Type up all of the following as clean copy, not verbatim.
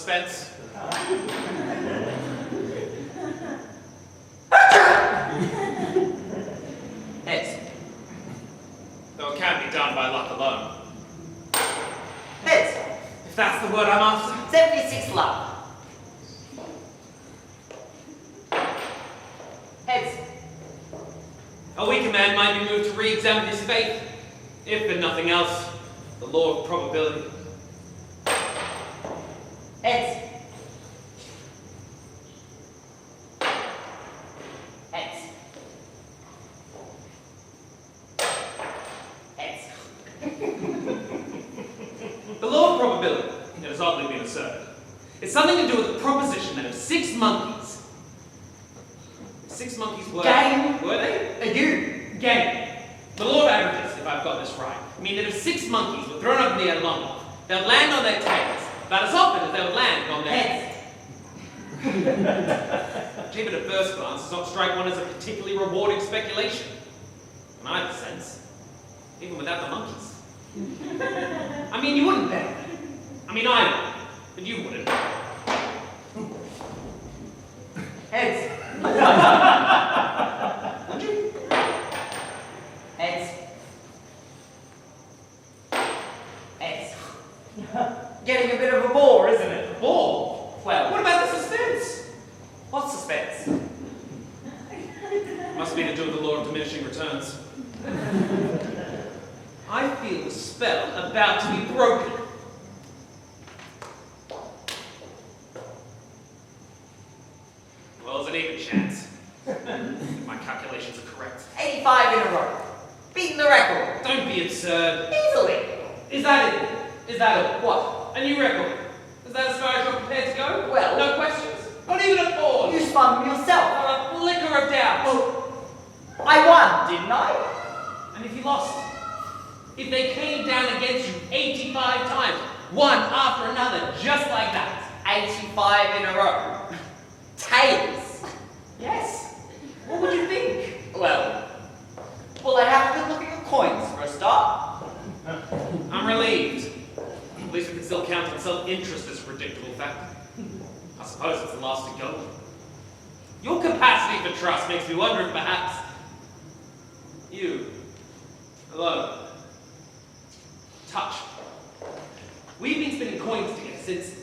suspense. Heads. Though it can't be done by luck alone. Heads. If that's the word I'm after. 76 luck. Heads. A weaker man might be moved to re-examine his faith, if in nothing else, the law of probability. Heads. Heads. Heads. The law of probability, it has oddly been asserted, is something to do with the proposition that if 6 monkeys... 6 monkeys were... Game. Were they? You. Game. The law of averages, if I've got this right, mean that if 6 monkeys were thrown up in the air long enough, they would land on their tails about as often as they would land on their Heads. which even at first glance does not strike one as a particularly rewarding speculation. In either sense. Even without the monkeys. I mean, you wouldn't bet. I mean, I would, but you wouldn't. Heads. Would you? Heads. Heads. Getting a bit of a bore, isn't it? A ball? Well, what about the suspense? What suspense? Must be to do with the law of diminishing returns. I feel the spell about to be broken. Well, there's an even chance. If my calculations are correct. 85 in a row. Beating the record. Don't be absurd. Easily. Is that it? Is that all? What? A new record? Is that as far as you're prepared to go? Well... No questions? Not even a pause? You spun them yourself. Not a flicker of doubt. Well, I won, didn't I? And if you lost? If they came down against you 85 times, one after another, just like that. 85 in a row. Tails. Yes. What would you think? Well, I'd have to look at your coins for a start. I'm relieved. At least we can still count on self-interest as a predictable factor. I suppose it's the last to go. Your capacity for trust makes me wonder if perhaps you, alone, touch. We've been spinning coins together since...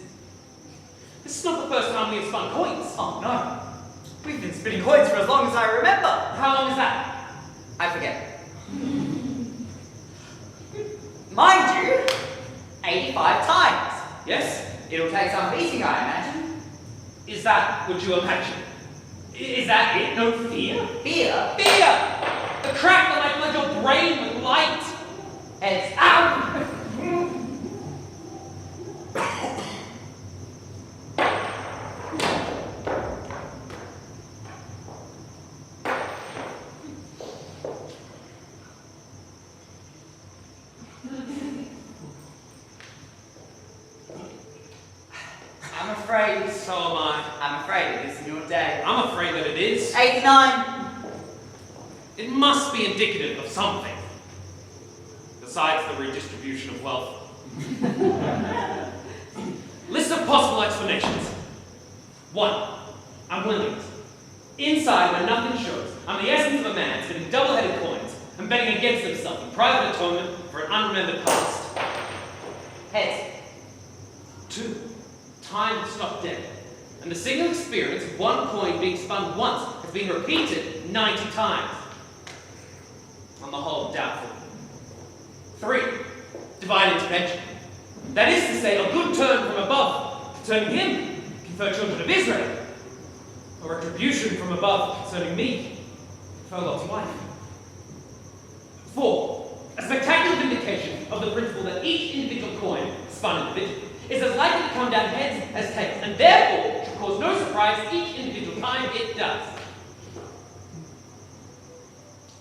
This is not the first time we've spun coins. Oh no. We've been spinning coins for as long as I remember. How long is that? I forget. Mind you, 85 times. Yes? It'll take some beating, I imagine. Is that what you imagine? Is that it? No fear? Fear? Fear! The crack that might flood your brain with light! Heads out! I'm afraid. So am I. I'm afraid it isn't your day. I'm afraid that it is. 89. It must be indicative of something. Besides the redistribution of wealth. List of possible explanations. 1. I'm willing. Inside where nothing shows, I'm the essence of a man spinning double-headed coins and betting against himself in private atonement for an unremembered past. Heads. 2. Time has stopped dead, and the single experience of one coin being spun once has been repeated 90 times. On the whole, doubtful. 3. Divine intervention. That is to say, a good turn from above concerning him, confer children of Israel. A retribution from above concerning me, confer Lot's wife. 4. A spectacular vindication of the principle that each individual coin, spun individually, is as likely to come down heads as tails, and therefore should cause no surprise each individual time it does.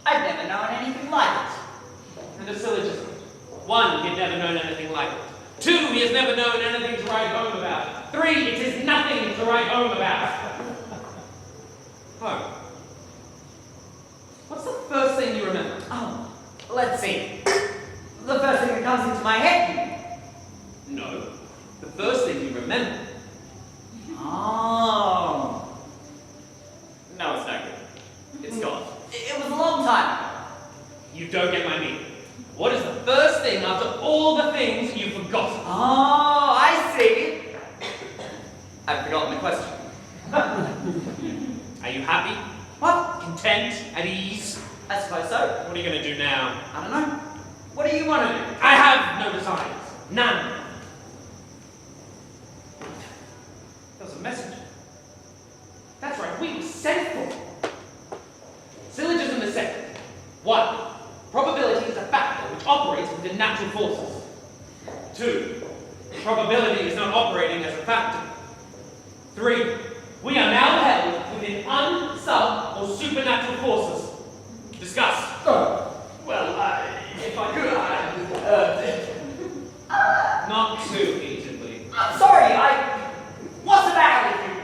I've never known anything like it. And a syllogism. 1, he had never known anything like it. 2, he has never known anything to write home about. 3, it is nothing to write home about. Home. What's the first thing you remember? Oh, let's see. The first thing that comes into my head. No. The first thing you remember don't get my meaning. What is the first thing after all the things you've forgotten? Oh, I see. I've forgotten the question. Are you happy? What? Content? At ease? I suppose so. What are you going to do now? I don't know. What do you want to do? I have no desires. None. There was a messenger. That's right, we were sent for. Syllogism the second. 1. Probability is a factor which operates within natural forces. 2. Probability is not operating as a factor. 3. We are now held within unsub or supernatural forces. Discuss. Well, if I could, Not too heatedly. I'm sorry, what's the matter with you?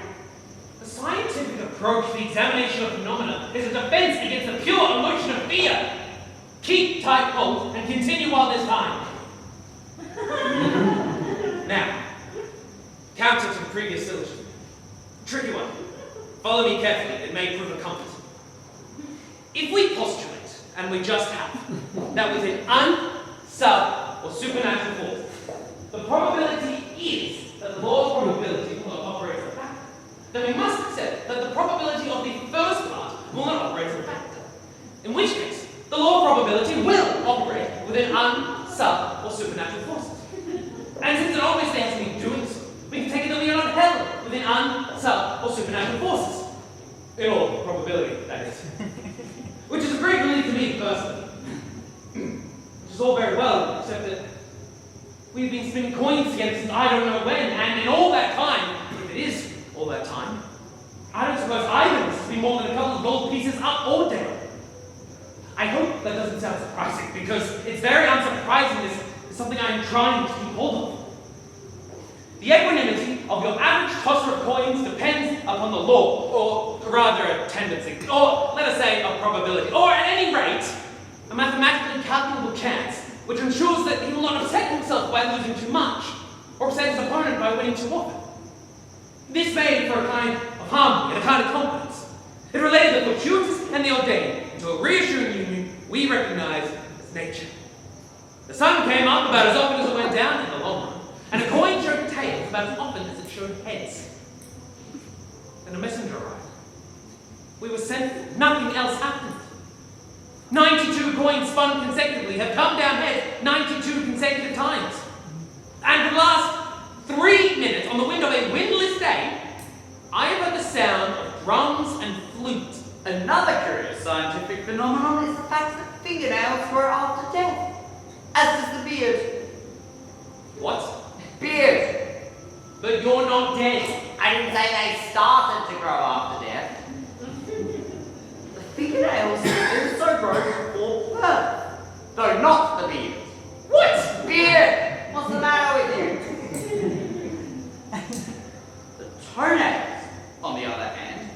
The scientific approach to the examination of phenomena is a defense against the pure emotion of fear. Keep tight hold and continue while there's time. Now, counter to the previous syllogism. Tricky one. Follow me carefully, it may prove a comfort. If we postulate, and we just have, that within sub, or supernatural forces, the probability is that the law of probability will not operate as a factor, then we must accept that the probability of the first part will not operate as a factor. In which case, the law of probability will operate within sub, or supernatural forces. And since it obviously has to be doing so, we can take it that we are not held within sub, or supernatural forces. In all probability, that is. Which is a great relief to me personally. Which is all very well, except that we've been spinning coins together since I don't know when, and in all that time, if it is all that time, I don't suppose either of us has been more than a couple of gold pieces up or down. I hope that doesn't sound surprising, because it's very unsurprising. This is something I am trying to keep hold of. The equanimity of your average tosser of coins depends upon the law, or rather a tendency, or let us say a probability, or at any rate, a mathematically calculable chance, which ensures that he will not upset himself by losing too much, or upset his opponent by winning too often. This made for a kind of harmony and a kind of confidence. It related the fortuitous and the ordained into a reassuring union we recognize as nature. The sun came up about as often as it went down in the long run, and a coin showed tails about as often as it showed heads. Then a messenger arrived. We were sent for. Nothing else happened. 92 coins spun consecutively have come down heads 92 consecutive times. And for the last 3 minutes on the wind of a windless day, I have heard the sound of drums and flute. Another curious scientific phenomenon is the fact that fingernails grow after death, as does the beard. What? Beard. But you're not dead. I didn't say they started to grow after death. The fingernails also grow before birth, though not the beard. What? Beard! What's the matter with you? The toenails, on the other hand,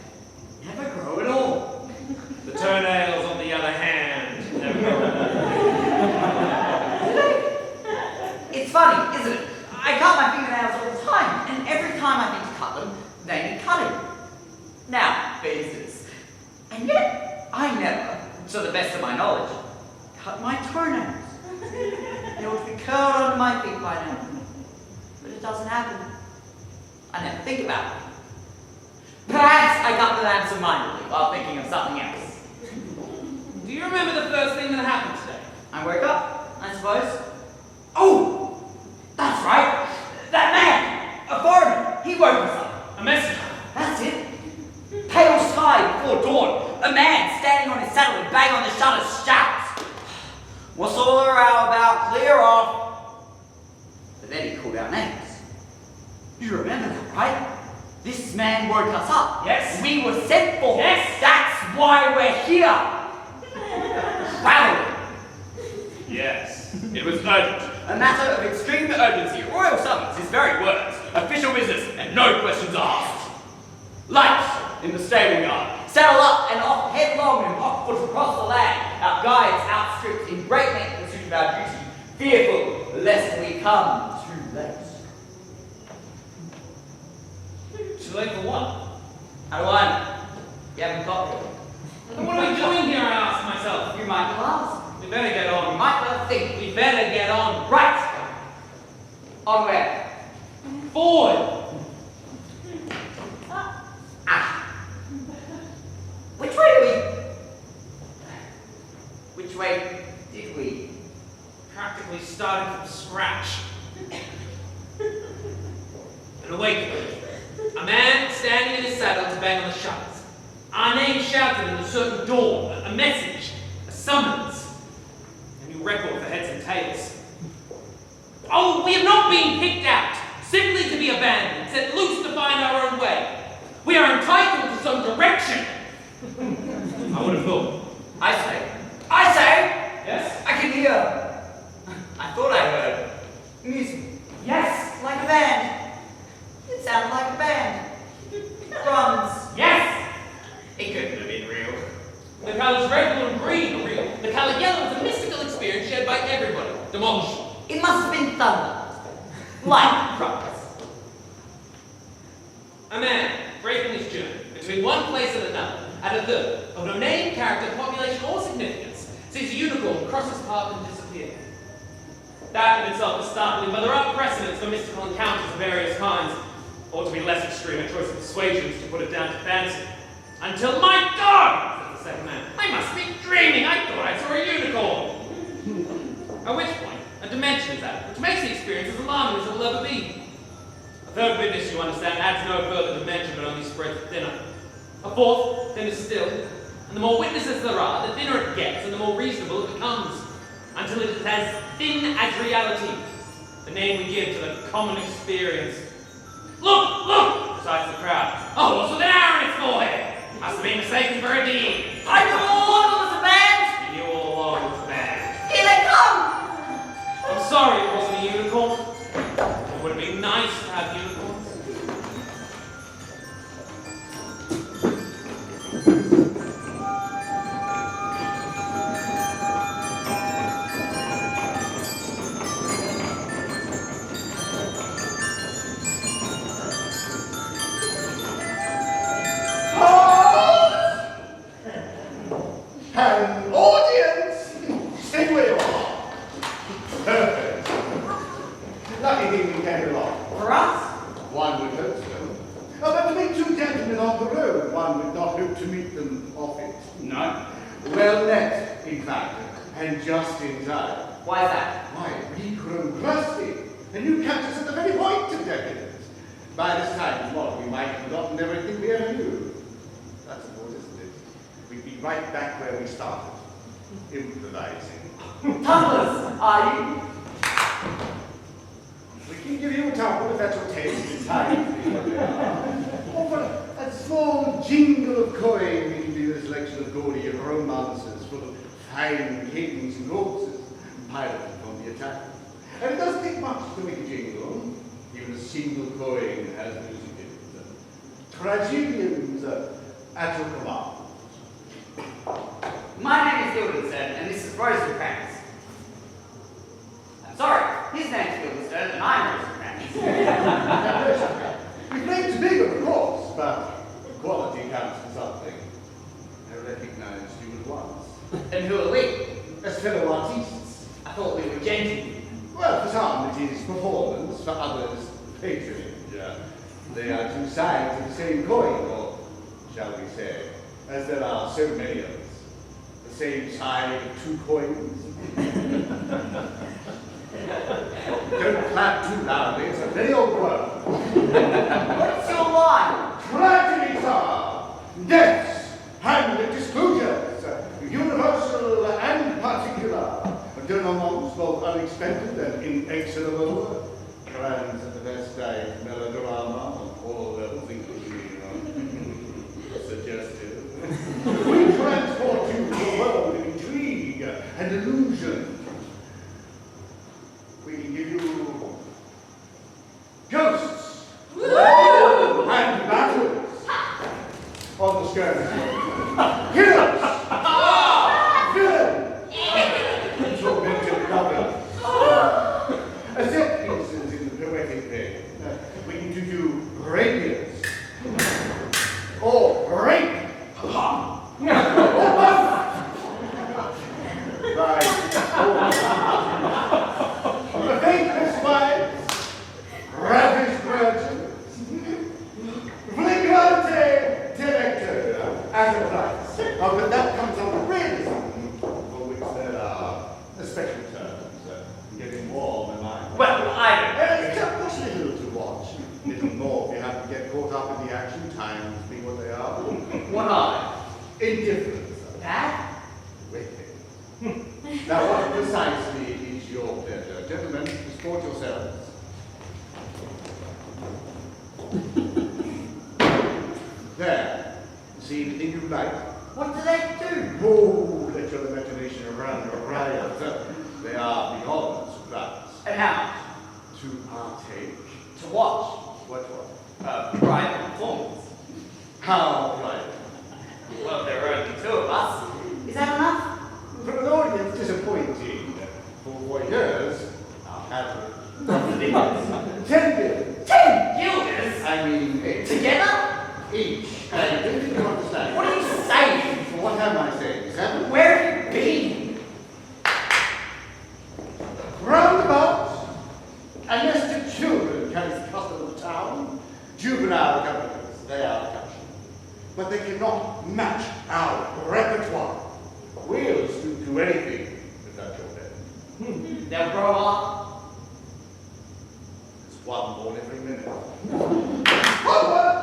never grow at all. The toenails, on the other hand, never Do they? It's funny, isn't it? I cut my fingernails all the time, and every time I think to cut them, they need cutting. Now, there's this. And yet, I never, to the best of my knowledge, cut my toenails. They ought to be curled under my feet by now. But it doesn't happen. I never think about it. Perhaps I cut them absentmindedly while thinking of something else. Do you remember the first thing that happened today? I woke up, I suppose. Oh! That's right! That man! A foreigner! He woke us up. A messenger. That's it. Pale sky before dawn. A man standing on his saddle and bang on the shutters shouts. What's all the row about? Clear off. But then he called our names. You remember that, right? This man woke us up. Yes. We were sent for. Yes. That's why we're here. Wow. Yes, it was urgent. A matter of extreme urgency. Royal summons, his very words. Official business and no questions asked. Lights in the stable yard. Saddle up and off headlong and hot foot across the land. Our guides outstripped in breakneck pursuit of our duty, fearful lest we come too late. Too late for what? How do I know? You haven't got me. And what are we doing here, I ask myself? You might well ask. We better forward. Which way did we? Practically starting from scratch. An awakening. A man standing in his saddle to bang on the shutters. Our name shouted in a certain dawn, a message, a summons. A new record for heads and tails. Oh, we have not been kicked out, simply to be abandoned, set loose to find our own way. We are entitled to some direction. I would have thought. I say. Yes? I can hear. I thought I heard music. Yes, like a band. It sounded like a band. Drums. Yes! It couldn't have been real. The colours red, blue, and green are real. The colour yellow is a mystical experience shared by everybody. Demolish. It must have been thunder. Like drums. A man, breaking his journey between one place and another, at a third, of no name, character, population, or significance, sees a unicorn cross his path and disappear. That in itself is startling, but there are precedents for mystical encounters of various kinds, or to be less extreme, a choice of persuasions to put it down to fancy. Until, my God, says the second man, I must be dreaming, I thought I saw a unicorn. At which point, a dimension is added, which makes the experience as alarming as it will ever be. A third witness, you understand, adds no further dimension but only spreads it thinner. A fourth, thinner still, and the more witnesses there are, the thinner it gets and the more reasonable it becomes, until it is as thin as reality, the name we give to the common experience. Look, look, decides the crowd. Oh, what's with an arrow in its forehead? Must have been mistaken for a deed. I knew all along it was a band. You knew all along it was bad. Here they come. I'm sorry it wasn't a unicorn. It would have been nice to have unicorns. An audience! Stay where you are. Perfect. Lucky thing we came along. For us? One would hope so. But to meet two gentlemen on the road, one would not hope to meet them off it. No. Well met, in fact, and just in time. Why is that? Why, we've grown rusty, and you catch us at the very point of decadence. By this time tomorrow, we might have forgotten everything we ever knew. That's the point, isn't it? We'd be right back where we started, improvising. Tumblers, are you? We can give you a tumble if that's your taste in time. Offer a small jingle of coin into your selection of gaudy romances full of fine kings and corpses, piloted from the attack. And it doesn't take much to make a jingle. Even a single coin has music in it. Tragedians at your command. My name is Guildenstern, and this is Rosencrantz. I'm sorry, his name's Guildenstern, and I'm Rosencrantz. Your name's bigger, of course, but quality counts for something. I recognized you at once. And who are we? As fellow artists. I thought we were gentlemen. Well, for some it is performance, for others patronage. They are two sides of the same coin, or shall we say, as there are so many of us. The same side of two coins. Don't clap too loudly, it's a very old word. What's your line? Tragedies are deaths and disclosures, universal and particular, denouements both unexpected and inexorable, trans at the best type melodrama on all levels, including suggestive. We transport you to a world of intrigue and illusion. We can give you ghosts and battles on the skirmish. Heroes! Villains! Tormented lovers. A set Now, what precisely is your pleasure? Gentlemen, disport yourselves. There. See anything you like? What do they do? Oh, let your imagination run riot. They are beyond surprise. And how? To partake. To watch? What? Private performance. How private? Well, there are only two of us. Is that enough? For an audience, disappointing. For voyeurs, average. 10 guilders. 10 guilders? I mean, 8. Together? Each. I don't think you understand. What are you saying? What am I saying? 7? Where have you been? Roundabout. Unless the children carry the custom of the town, juvenile governors, they are the country. But they cannot match our repertoire. We'll soon do anything without your help. They'll grow up. There's one born every minute. Forward!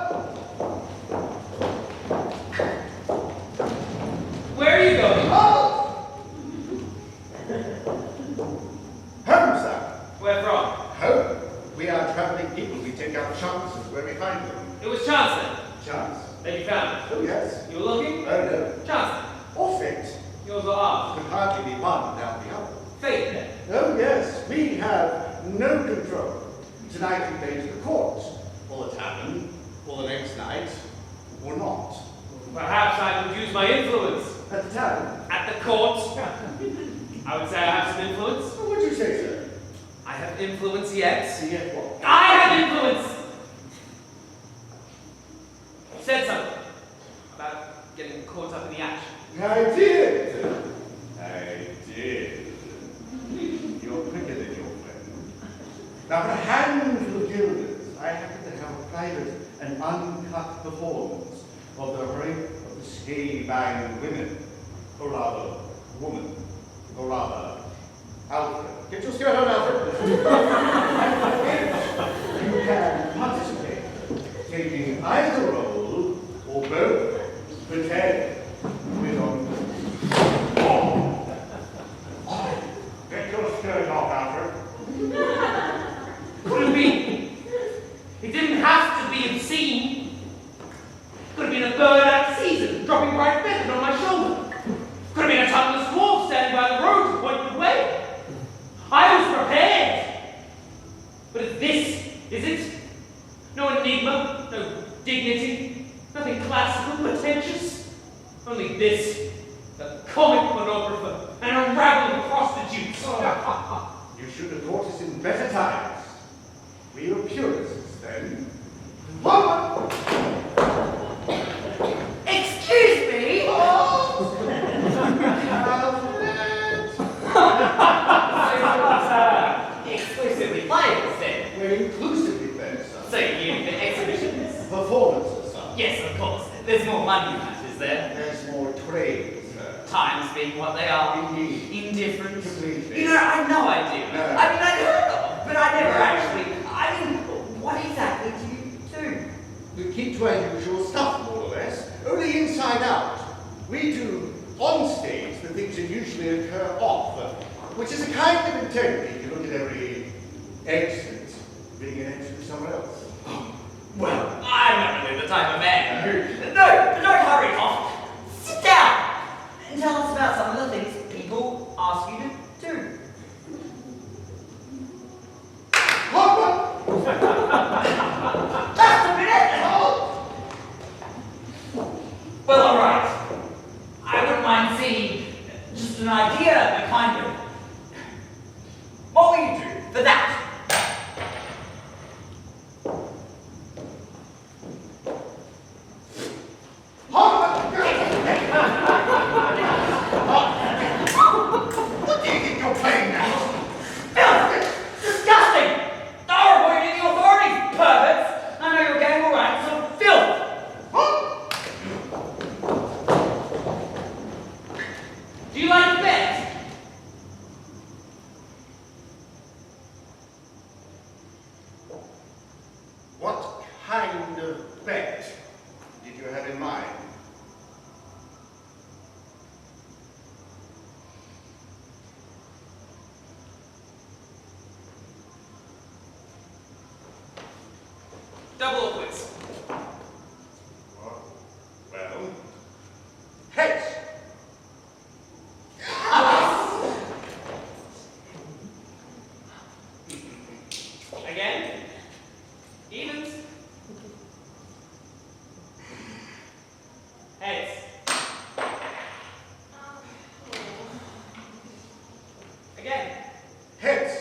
Where are you going? Halt! Home, sir. Where from? Home. We are traveling people. We take our chances where we find them. It was chance then. Chance? That you found it. Oh, yes. You were looking? Oh, no. Chance Or fate. then. Yours or ours? Could hardly be one without the other. Fate then. Oh, yes. We have no control. Tonight we play to the court. Or the tavern. Or the next night. Or not. Perhaps I could use my influence. At the tavern? At the court. I would say I have some influence. What would you say, sir? I have influence yet. See yet what? I have influence! You said something about getting caught up in the action. I did. I did. You're quicker than your friend. Now, for a handful of guilders, I happen to have a private and uncut performance of the rape of the Skaebang women. Or rather, woman. Or rather, Alfred. Get your skirt on, Alfred. You can participate, taking either role or both. Pretend. With on. Get your skirt off, Alfred. Could have been. It didn't have to be obscene. Could have been a bird out of season, dropping bright feathers on my shoulder. Could have been a tongueless dwarf standing by the road to point the way. I was prepared. But it's this, is it? No enigma, no dignity, nothing classical, pretentious. Only this, a comic pornographer and a rabble of prostitutes. You should have caught us in better times. We were purists then. Forward! Excuse me? Exclusively players then. We're inclusively then, sir. So you get exhibitions? Performances, sir. Yes, of course. There's more money in that, is there? There's more trade, sir. Times being what they are. Indeed. Indifferent. Completely. You know, I have no idea. No. I mean, I've heard of, but I never actually. I mean, what exactly do you do? We keep to our usual stuff, more or less, only inside out. We do on stage the things that usually occur off, which is a kind of integrity if you look at every exit being an exit somewhere else. Well, I'm not really the type of man who. No, don't hurry off. Sit down and tell us about some of the things people ask you to do. Hopper! Just a minute! Well, all right. I wouldn't mind seeing just an idea, a kind of. What will you do for that? What do you think you're playing now? Filth! Disgusting! Horrible, you're the authorities, perverts! I know your game all right, so filth! Do you like bet? What kind of bet did you have in mind? Double or quits? Well, heads. Again? Evens? Heads. Again. Heads.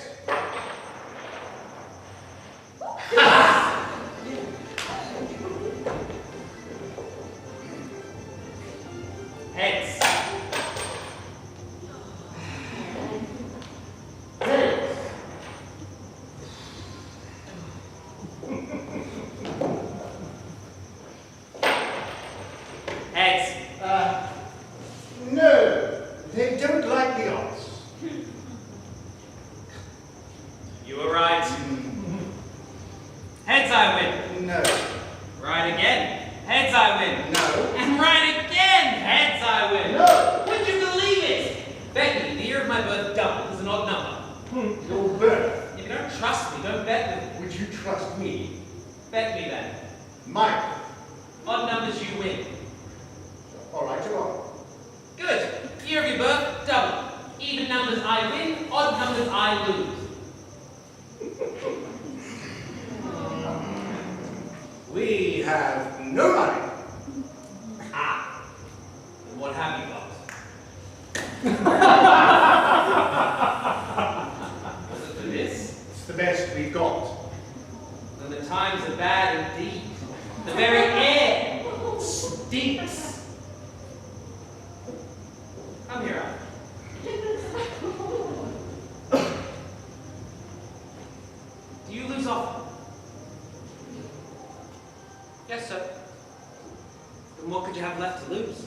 Heads. Heads. No, they don't like the odds. You were right. Heads I win. No, Right again. Heads I win. no, And right again. Heads I win. no. Would you believe it? Bet me the year of my birth double is an odd number. Your birth. If you don't trust me, don't bet with me. Would you trust me? Bet me then. Mike. Odd numbers you win. All right, you're on. Good. Year of your birth, double. Even numbers I win, odd numbers I lose. We have no money. Ah. And what have you got? Was it for this? It's the best we've got. And the times are bad indeed. The very air stinks. Come here, Alfred. Do you lose often? Yes, sir. Then what could you have left to lose?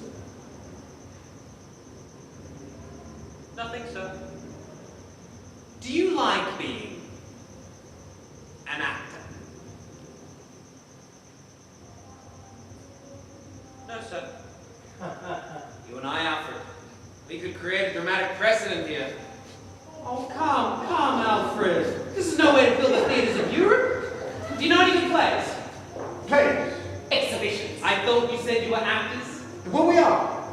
Nothing, sir. Do you like being an actor? No, sir. You and I, Alfred, we could create a dramatic precedent here. Oh, come, Alfred. This is no way to fill the theaters of Europe. Do you know any good plays? Plays. Exhibitions. I thought you said you were actors. Well, we are.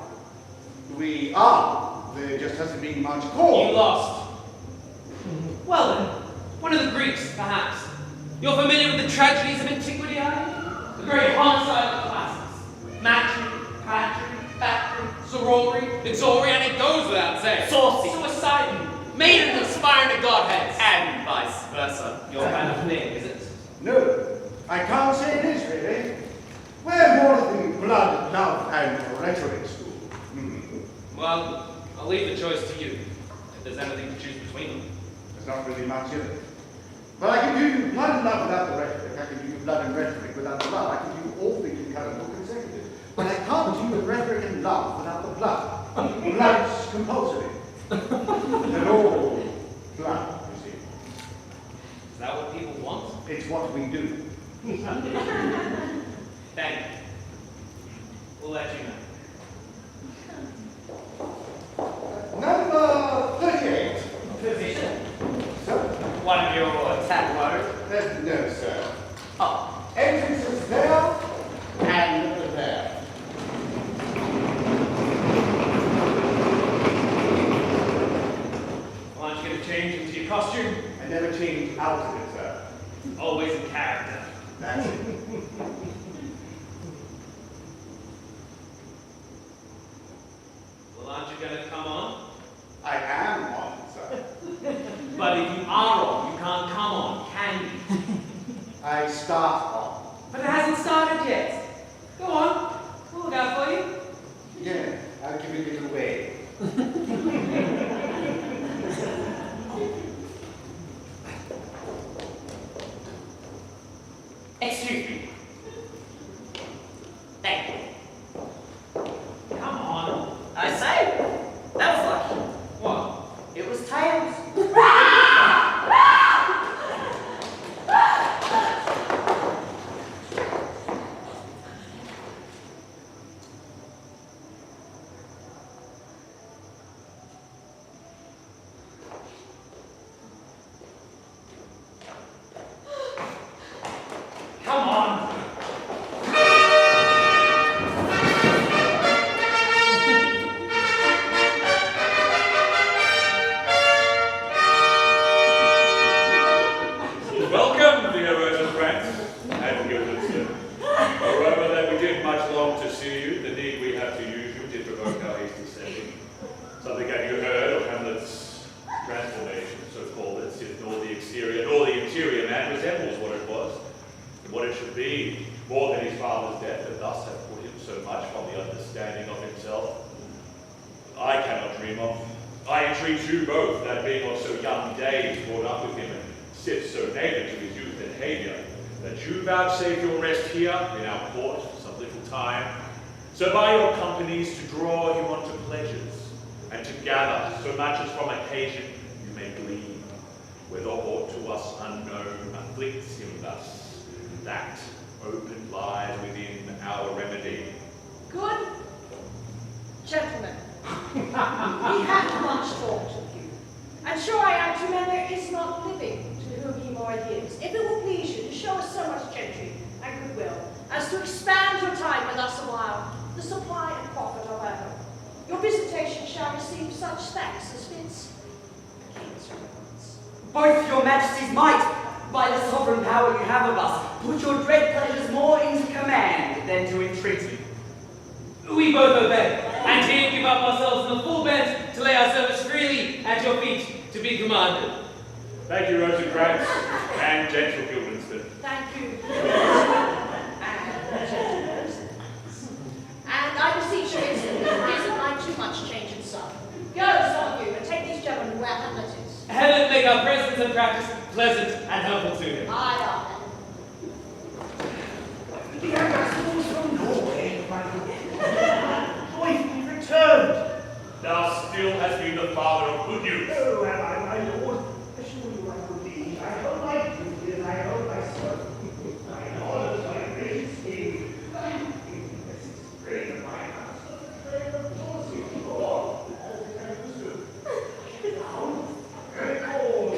We are. There just hasn't been much call. You lost. Well then, one of the Greeks, perhaps. You're familiar with the tragedies of antiquity, are you? The great homicide of the classics. Matron, patron, factory, sorority, exorry, and it goes without saying. Saucy, suicidal, maiden aspiring to godheads, and vice versa. Your kind of thing, is it? No, I can't say it is really. We're more of the blood, love, and rhetoric school. Well, I'll leave the choice to you, if there's anything to choose between them. There's not really much in it. But I can do you blood and love without the rhetoric. I can do you blood and rhetoric without the love. I can do you all things concurrent or consecutive. But I can't do you rhetoric and love without the blood. Blood's compulsory. And all blood, you see. Is that what people want? It's what we do. Thank you. We'll let you know. Number 38. Position. Sir? One of your tap waters. No, sir. Oh. Entrance is there and there. Why don't you get a change into your costume? I never change out of it, sir. Always in character. That's it. Well, aren't you going to come on? I am on, sir. But if you are on, you can't come on, can you? I start on. But it hasn't started yet. Go on. We'll look out for you. Yeah, I'll give it a little way. Excuse me. be more than his father's death, and thus have put him so much from the understanding of himself? I cannot dream of. I entreat you both, that being of so young days brought up with him and sit so naked to his youth and behaviour, that you vouchsafe your rest here in our court for some little time, so by your companies to draw him unto pledges, and to gather so much as from occasion you may glean, whether aught to us unknown afflicts him thus, that open lies within our remedy. Good. Gentlemen, we have much talked of you, and sure I am to man there is not living to whom he more adheres. If it will please you to show us so much gentry and goodwill as to expand your time with us a while, the supply and profit of our home, your visitation shall receive such thanks as fits the king's reverence. Both your majesty's might, by the sovereign power you have of us, put your dread pleasures more into command than to entreaty. We both obey, and here give up ourselves in the full bent to lay our service freely at your feet to be commanded. Thank you, Rosencrantz, and gentle Guildenstern. Thank you. And I beseech you instantly, it isn't like too much change in sun. Go, some of you, and take these gentlemen who have the letters. Heaven make our presence and practice pleasant and helpful to him. Aye, aye. The ambassadors from Norway, my lord. Joyfully returned. Thou still hast been the father of good news. Oh, am I, my lord? Assure you I will be. I hold my duty and I hold myself. My orders, my gracious king. This is great of my house. Great of course, you all. As I used to. Down. Very cold.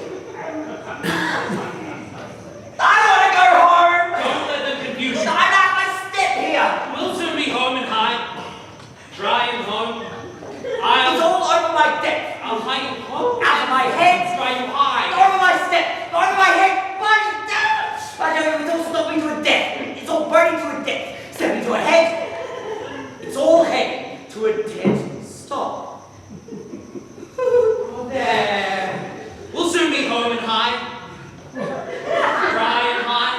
I want to go home! Don't let them confuse you. I'm at my step here! We'll soon be home and high. Dry and home. It's all over my deck! I'll hide you home. Out of my head! Dry you high. Over my step! Over my head! Burning down! I know it's all stopping to a death. It's all burning to a death. Stepping to a head. It's all heading to a dead stop. Oh, there. We'll soon be home and high. Dry and high.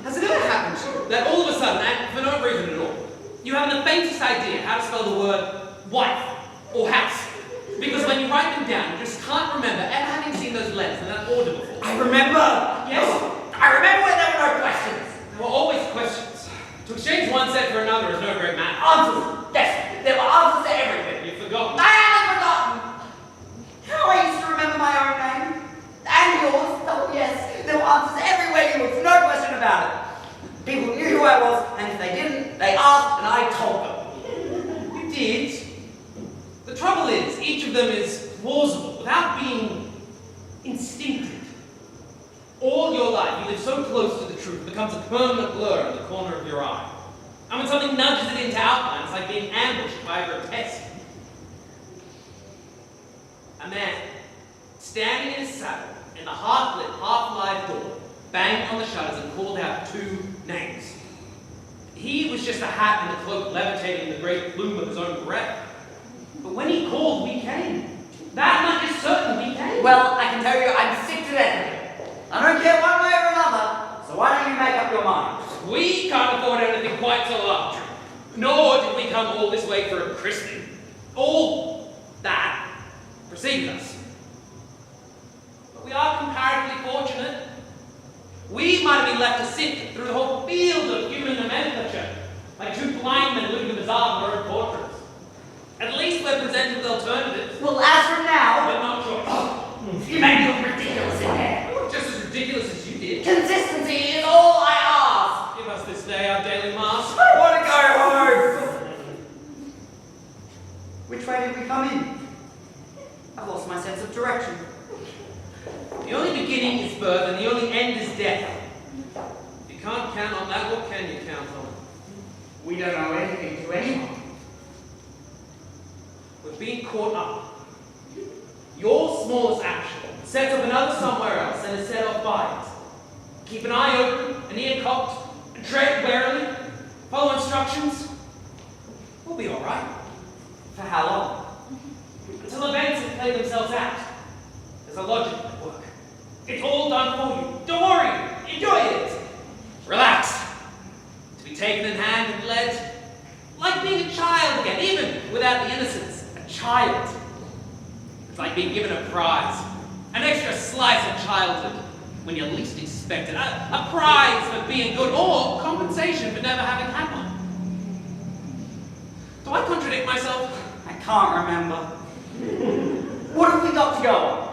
Has it ever happened that all of a sudden, and for no reason at all, you haven't the faintest idea how to spell the word wife or house? Because when you write them down, you just can't remember ever having seen those letters in that order before. I remember! Yes? I remember when there were no questions! There were always questions. To exchange one set for another is no great matter. Answers! Yes, there were answers to everything. You've forgotten. I haven't forgotten! How I used to remember my own name. And yours. Oh, yes. There were answers everywhere you looked. No question about it. People knew who I was, and if they didn't, they asked, and I told them. You did. The trouble is, each of them is plausible without being instinctive. All your life, you live so close to the truth, it becomes a permanent blur in the corner of your eye. And when something nudges it into outline, it's like being ambushed by a grotesque. A man, standing in his saddle, in the half-lit, half-live door, banged on the shutters and called out two names. He was just a hat and a cloak levitating in the great plume of his own breath. But when he called, we came. That much is certain, we came. Well, I can tell you I'm sick to death of it. I don't care one way or another, so why don't you make up your mind? We can't afford anything quite so large. Nor did we come all this way for a christening. All that preceded us. But we are comparatively fortunate. We might have been left to sift through the whole field of human nomenclature, like two blind men looking at the bazaar of their own portraits. At least we're presented with alternatives. Well, as from now, But not yours. you made me look ridiculous in there. Just as ridiculous as you did. Consistency is all I ask. Give us this day our daily mass. I want to go home. Which way did we come in? I've lost my sense of direction. The only beginning is birth and the only end is death. If you can't count on that, what can you count on? We don't owe anything to anyone. We're being caught up. Your smallest action sets up another somewhere else and is set off by it. Keep an eye open, an ear cocked, and tread warily. Follow instructions. We'll be all right. For how long? Until events have played themselves out. There's a logic at work. It's all done for you. Don't worry. Enjoy it. child. It's like being given a prize. An extra slice of childhood when you least expect it. A prize for being good or compensation for never having had one. Do I contradict myself? I can't remember. What have we got to go on?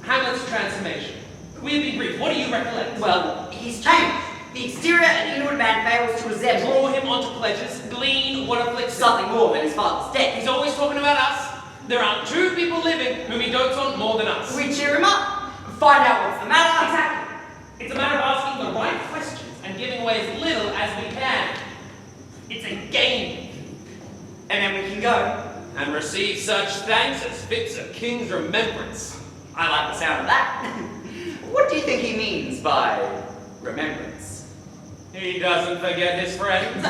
Hamlet's transformation. We have been brief. What do you recollect? Well, he's changed. The exterior and inward man fails to resemble Draw him onto pleasures, glean what afflicts him. something more than his father's death. He's always talking about us. There aren't two people living whom he dotes on more than us. We cheer him up, find out what's the matter. Exactly. It's a matter of asking the right questions and giving away as little as we can. It's a game. And then we can go. And receive such thanks as fits a king's remembrance. I like the sound of that. What do you think he means by remembrance? He doesn't forget his friends.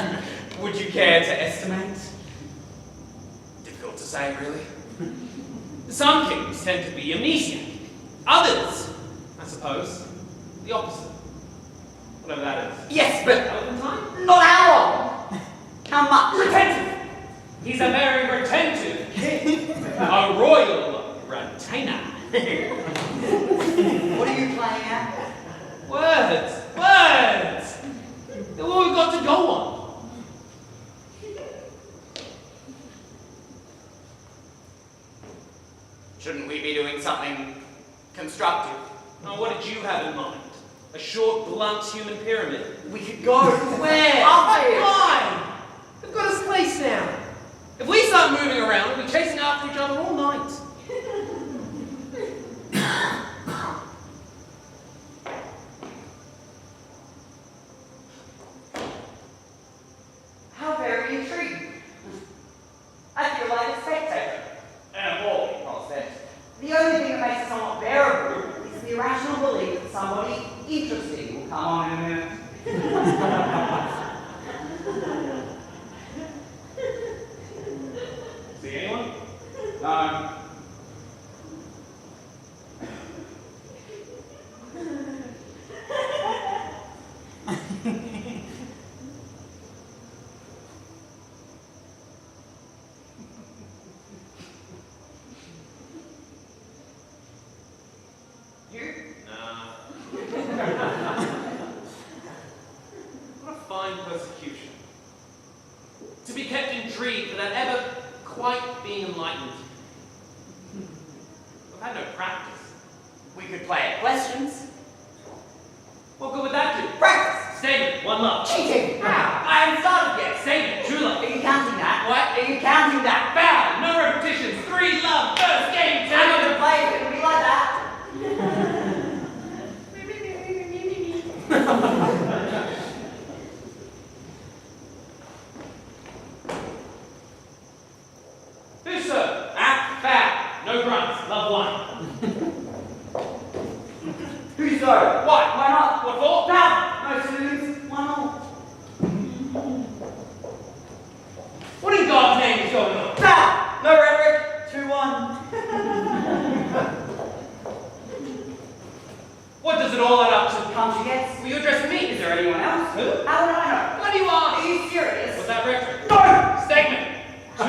Would you care to estimate? Difficult to say, really. Some kings tend to be amnesiac. Others, I suppose, the opposite. Whatever that is. Yes, but Elephantine? not how long. How much? Retentive! He's a very retentive king. A royal retainer. What are you playing at? Words! Words! They're all we've got to go on. Shouldn't we be doing something constructive? Now, what did you have in mind? A short, blunt human pyramid? We could go Where? up here. Why? We've got a space now. If we start moving around, we'll be chasing after each other all night. How very intriguing. I feel like a spectator. And a ball. Well said. The only thing that makes it somewhat bearable is the irrational belief that somebody interesting will come on in a minute. See anyone? No. You? Nah. What a fine persecution. To be kept intrigued without ever quite being enlightened. I've had no practice. We could play at questions. What good would that do? Practice! Statement, one love. Cheating! How? I haven't started yet. Statement, true love. Are you counting that? What? Are you counting that? Foul, no repetitions, 3 love, first game, I'm not 10. gonna play if it'll be like that. Who served? Foul, no grunts, love 1. Who's so? What? Why not? What for? Now! No saloons. Why not? What in God's name is going on? Foul! No rhetoric. 2-1. What does it all add up to? Can't you guess? Were you addressing me? Is there anyone else? Who? How would I know? What do you Are ask? you serious? Was that rhetoric? No! Statement. 2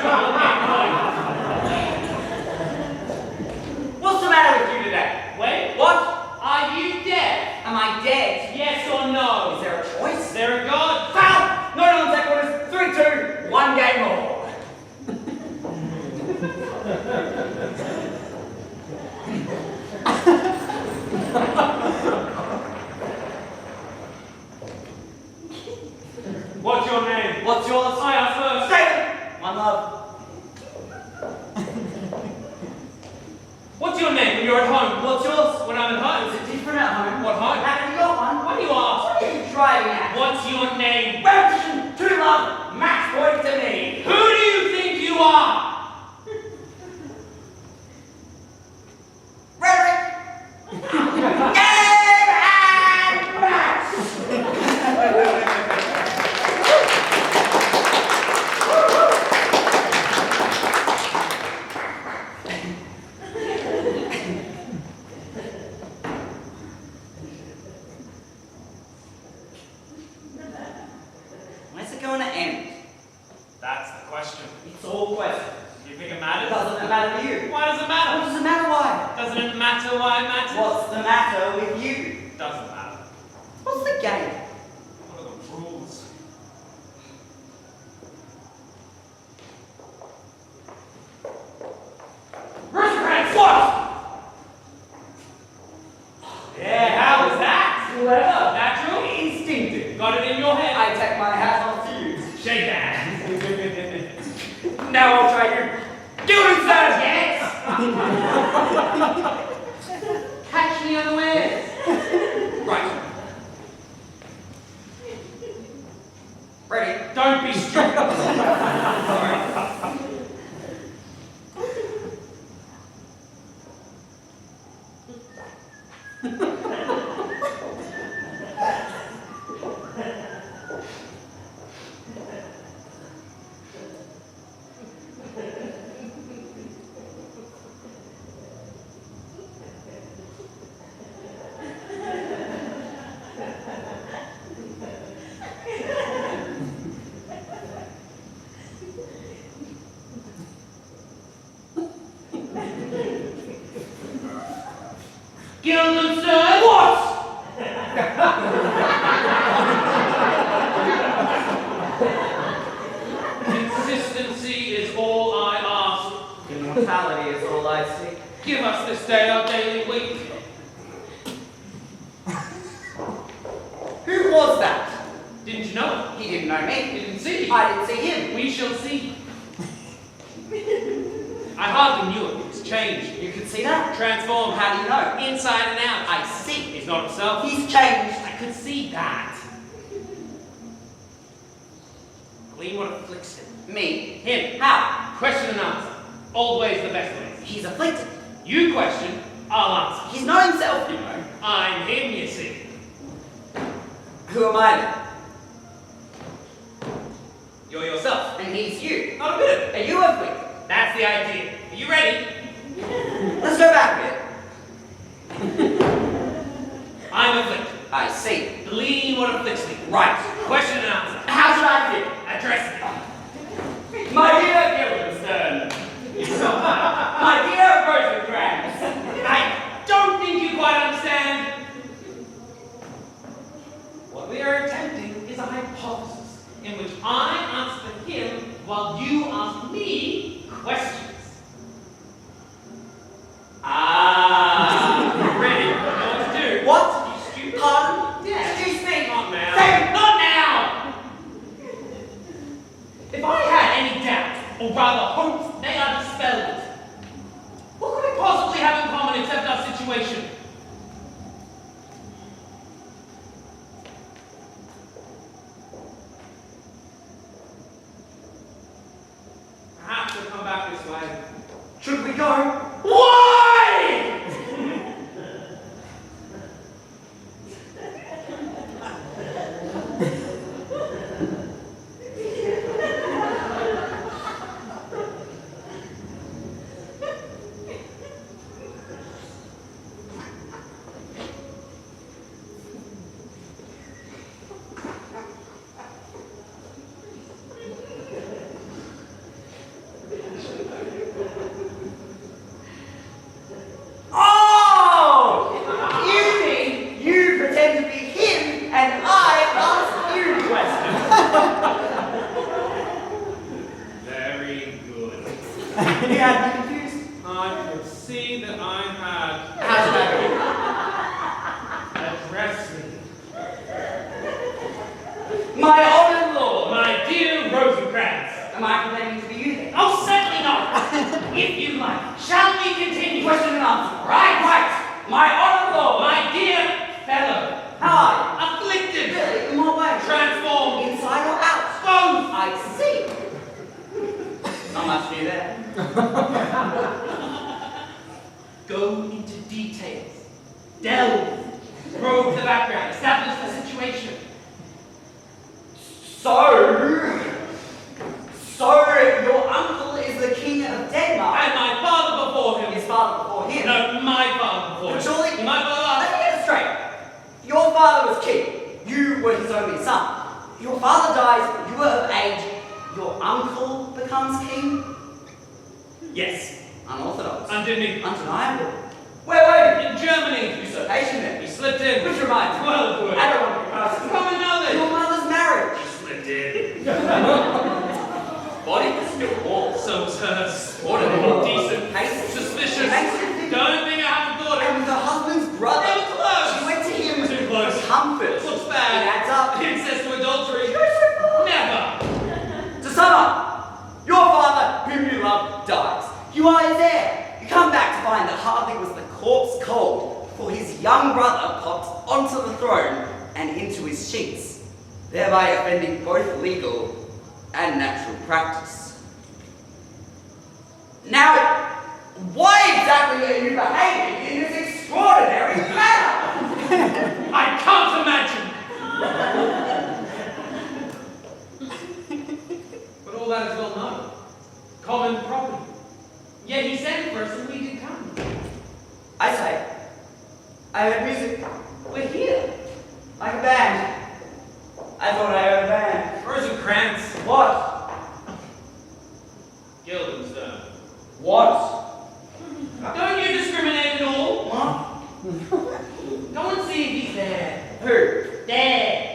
What's the matter with you today? Wait, What? are you deaf? Am I dead? Yes or no? Is there a choice? Is there a God? Foul! No non-sequiturs. 3-2. 1 game more. What's your name? What's yours? I asked first. Statement. 1 love. What's your name when you're at home? What's yours? When I'm at home? Is it different at home? What home? Haven't you got one? Why do you ask? What are you driving at? What's your name? Repetition. 2 love. Match point to me. Who do you think you are? Rhetoric. Game and match. Where's it going to end? That's the matter with you? Why does it What matter? does it matter why? Doesn't it matter why it matters? What's the matter with you? Doesn't matter. What's the game? What are the rules? Rosencrantz! What? Yeah, how was that? Clever. Natural? Instinctive. Got it in your head? I take my hat off to you. Shake hands. Now I'll try you. Guildenstern! Yes! Catch me unawares. Right. Ready? Don't be stupid. Sorry. Guildenstern! What? Consistency is all I ask. Immortality is all I seek. Give us this day our daily week. Who was that? Didn't you know He didn't know it? me. You didn't see. I didn't see him. We shall see. I hardly knew it. It's changed. You could see that? Transformed. How do you know? Inside and out. I see. He's not himself. He's changed. I could see that. Glean what afflicts him. Me. Him. How? Question and answer. Old ways the best ways. He's afflicted. You question, I'll answer. He's not himself, you know. I'm him, you see. Who am I then? You're yourself. And he's you. Not a bit. Are you afflicted? That's the idea. Are you ready? Let's go back a bit. I'm afflicted. I see. Glean what afflicts me. Right. Question and answer. How should I feel? Address me. My dear Guildenstern. My dear Rosencrantz. I don't think you quite understand. What we are attempting is a hypothesis in which I answer him while you ask me questions. Ah. Ready? Know what to do? What? You stupid. Pardon? Yeah. Excuse me. Not now. Say- Not now! If I had any doubts, or rather hopes, they are dispelled. What could we possibly have in common except our situation? Perhaps we'll come back this way. Should we go? Why? Oh! You mean you pretend to be him and I ask you questions? Very good. You had me confused. I could see that I had How should I addressed me. go? My honoured lord. My dear Rosencrantz. Am I pretending to be you then? Oh, certainly not. If you like, shall we continue? Question and answer. Right. My honoured lord. My dear fellow, How are you? afflicted, Really? In what way? transformed, Inside or out? both. I see. Not much new there. Go into details. Delve. Probe the background. Establish the situation. So your uncle is the king of Denmark. And my father before him. His father before him. No, my father before But him. surely, My let father. me get it straight. Your father was king. You were his only son. Your father dies, you were of age. Your uncle becomes king. Yes. Unorthodox. Undemning. Undeniable. Where were you? In Germany. Usurpation then. He slipped in. Which reminds me. Well, good. I don't want to be personal. Common knowledge. Your mother's marriage. He slipped in. Body was still warm. So was hers. What an indecent. Hasty. Suspicious. Hasty. Don't think I haven't thought it. And the husband's brother. They were close. She went to him Too close. for comfort. Looks It bad. adds up. Incest to adultery. She goes so far. Never. To sum up, your father, whom you love, dies. You are his heir. You come back to find that hardly was the corpse cold before his young brother popped onto the throne and into his sheets, thereby offending both legal and natural practice. Now, why exactly are you behaving in this extraordinary manner? I can't imagine. But all that is well known. Common property. Yet he sent for us and we did come. I say, I heard music. We're here. Like a band. I thought I heard a band. Rosencrantz. What? Guildenstern. What? Don't you discriminate at all? What? Go and see if he's there. Who? There.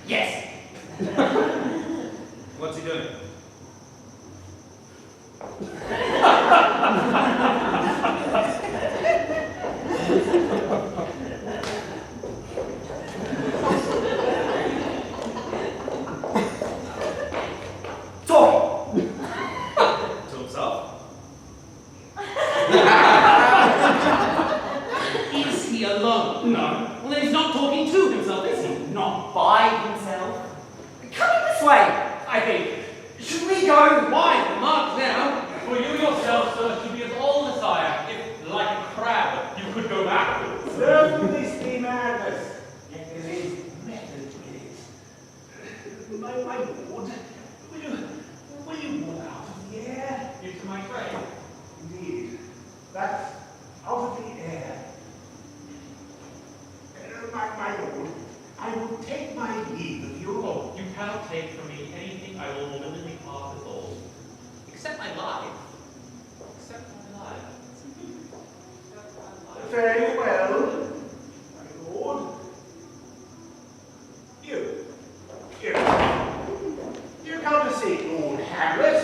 Yes. What's he doing? Talking. To himself? Is he alone? No. Well, then he's not talking to himself, is he? Not by himself. Coming this way. I think. Should we go? Why? Mark now. For you yourself, sir, to be as old as I am, if, like a crab, you could go backwards. Serve this be madness, yet there is method in it. My lord, will you walk out of the air? Into my grave. Indeed, that's out of the air. My lord, I will take my leave of you. Oh, you cannot take from me anything I will willingly part with all. Except my life. Except my life. Except my life. Very well, my lord. You come to see Lord Hamlet.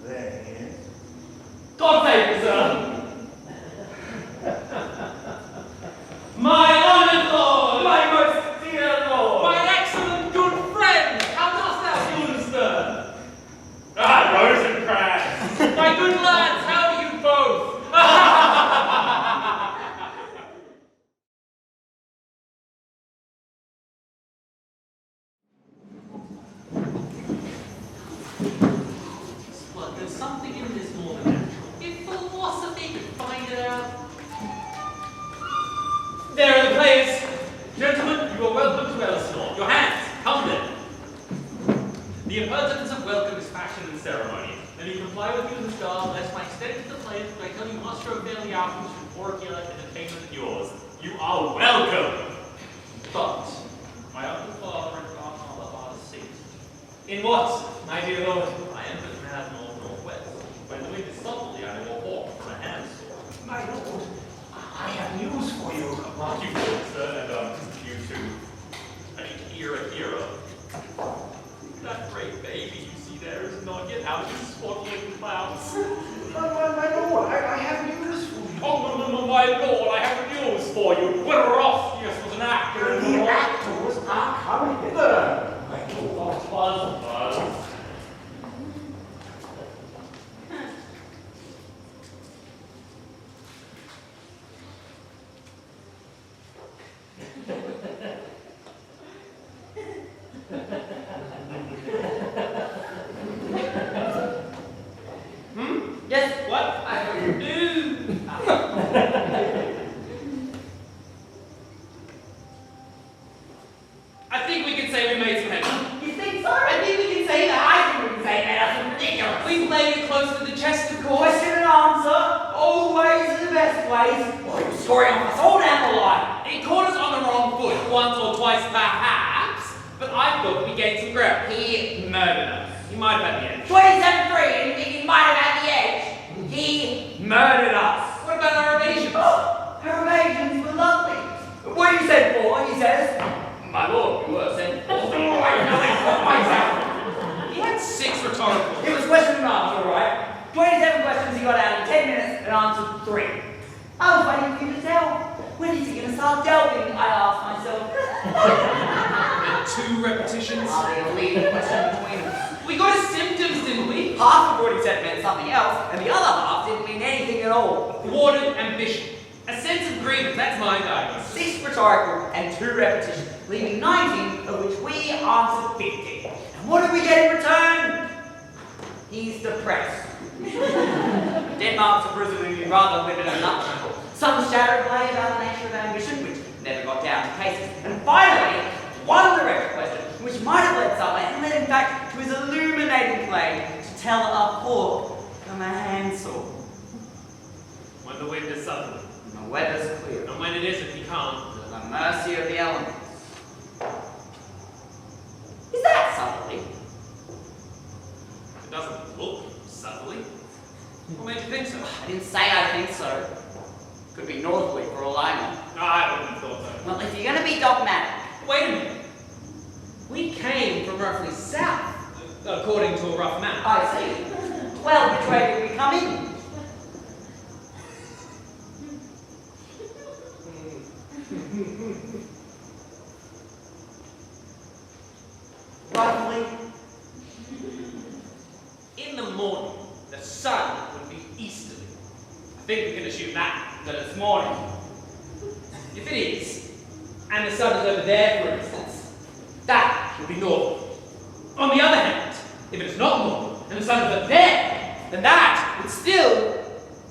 There he is. God save you, sir! My honoured lord! My most dear lord! My excellent good friend! How dost thou do? Guildenstern! Ah, Rosencrantz! My good lads, how do you both? Look, there's something in this more than natural. If philosophy could find it out. There are the players. Gentlemen, you are welcome to Elsinore. Your hands, come then. The impertinence of welcome is fashion and ceremony. And you comply with Guildenstern, lest by extending to the players, I tell you must show fairly out which should oricula entertainment yours. You are welcome. But my uncle father and grandfather are deceased. In what, my dear lord? I entered mad northwest. When the wind is subtly, I will walk from a handsaw. My lord, I have news for you. Mark you Guildenstern, and you too. I need to hear a hero. That great baby you see there is not yet out of his swaddling clouds. My lord, I have news for you. Oh, my lord, I have news for you. When Rostius was an actor in The actors are coming hither. My lord. Buzz. Yes. What? I don't do. I think we can say we made some headway. You think so? I think we can say that. I think we can say that. That's ridiculous. We played it close to the chest of question and answer, always the best ways. Well, you're scoring off us all down the line. It caught us on the wrong foot once or twice, perhaps, but I thought we gained some ground. He murdered us. You might have had the edge. 27-3, and he might have had the edge. He murdered us. What about our evasions? Oh, her evasions were lovely. What you said for, he says. My lord, you were sent for. He had 6 rhetorical. It was question and answer, all right? 27 questions he got out in 10 minutes and answered 3. I was waiting for you to tell. When is he going to start delving? I asked myself. And 2 repetitions. I'll be a leading question between us. We got his symptoms, didn't we? Half of what he said meant something else, and the other half didn't mean anything at all. Thwarted ambition. A sense of grievance, that's my diagnosis. 6 rhetorical and 2 repetitions, leaving 19, of which we answered 50. And what did we get in return? He's depressed. Denmark's a prison and he'd rather live in a nutshell. Some shattered play about the nature of ambition, which never got down to cases. And finally, one direct question, which might have led somewhere, and led in fact to his illuminating play to tell a fork from a handsaw. When the wind is southerly. And the weather's clear. And when it isn't, he can't. To the mercy of the elements. Is that southerly? It doesn't look southerly. What made you think so? I didn't say I think so. Could be northerly for all I know. I wouldn't have thought so. Well, if you're going to be dogmatic. Wait a minute. We came from roughly south, according to a rough map. I see. Well, which way did we come in? Roughly. In the morning, the sun would be easterly. I think we can assume that it's morning. If it is, and the sun is over there, for instance, that would be northern. On the other hand, if it is not northern, and the sun is over there, then that would still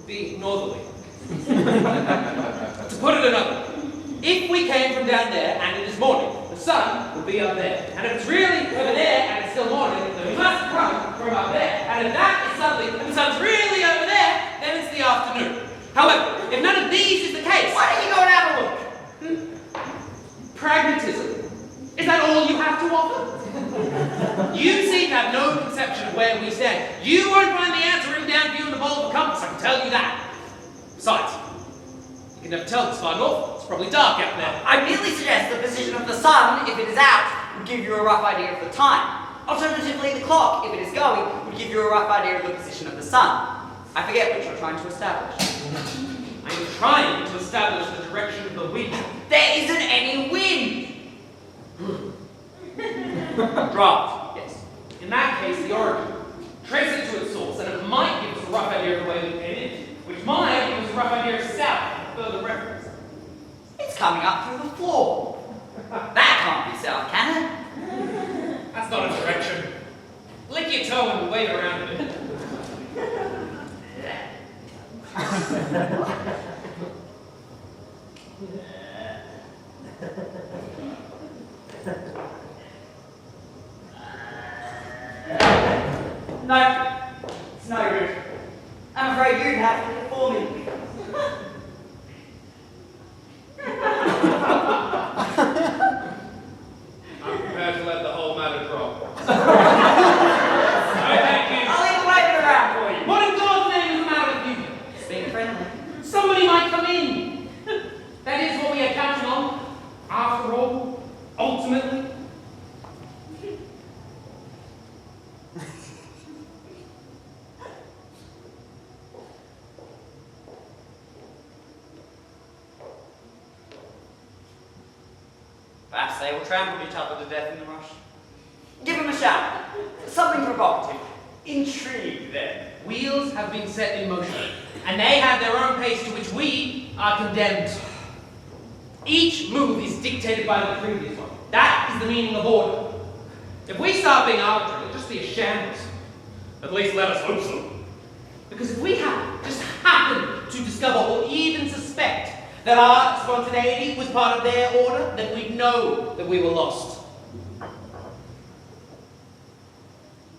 be northerly. To put it another way, if we came from down there and it is morning, the sun would be up there. And if it's really over there and it's still morning, then we must come from up there. And if that is southerly and the sun's really over there, then it's the afternoon. However, if none of these is the case, Why don't you go and have a look? pragmatism, is that all you have to offer? You seem to have no conception of where we stand. You won't find the answer written down for you in the bowl of a compass, I can tell you that. Besides, you can never tell this far north. It's probably dark out there. I merely suggest the position of the sun, if it is out, would give you a rough idea of the time. Alternatively, the clock, if it is going, would give you a rough idea of the position of the sun. I forget which you're trying to establish. I'm trying to establish the direction of the wind. There isn't any wind! Draft. Yes. In that case, the origin. Trace it to its source, and it might give us a rough idea of the way we came in, which might give us a rough idea of south, further reference. It's coming up through the floor. That can't be south, can it? That's not a direction. Lick your toe and wave around a bit. No, it's no good. I'm afraid you'd have to do it for me. I'm prepared to let the whole matter drop. No, thank you. I'll leave the wagon around for you. What in God's name is the matter with you? It's being friendly. Somebody might come in. That is what we are counting on. After all, ultimately. Perhaps they will trample each other to death in the rush. Give them a shout. Something provocative. Intrigue them. Wheels have been set in motion, and they have their own pace to which we are condemned. Each move is dictated by the previous one. That is the meaning of order. If we start being arbitrary, it'll just be a shambles. At least let us hope so. Because if we just happen to discover or even suspect that our spontaneity was part of their order, then we know that we were lost.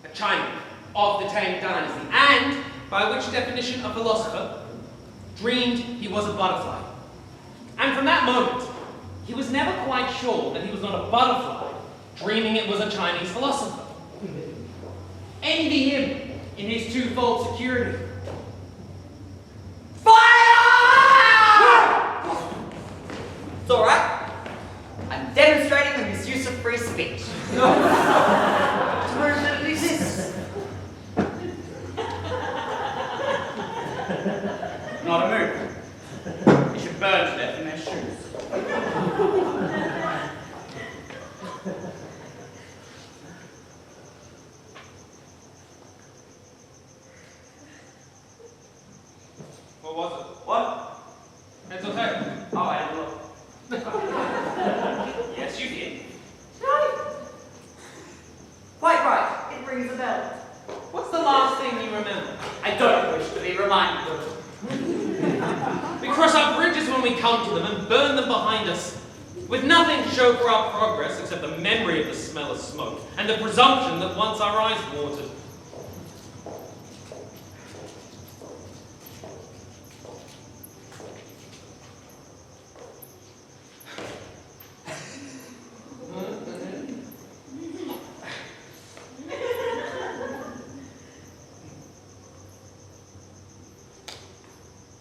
A chiming of the Tang dynasty, and by which definition a philosopher, dreamed he was a butterfly. And from that moment, he was never quite sure that he was not a butterfly, dreaming it was a Chinese philosopher. Envy him in his twofold security. It's all right. I'm demonstrating the misuse of free speech. To where it exists. Not a move. You should burn to death in their shoes. What was it? What? It's okay. Oh, I had a look. Yes, you did. Right. Quite right. It rings a bell. What's the last thing you remember? I don't wish to be reminded of it. We cross our bridges when we come to them and burn them behind us, with nothing to show for our progress except the memory of the smell of smoke and the presumption that once our eyes watered.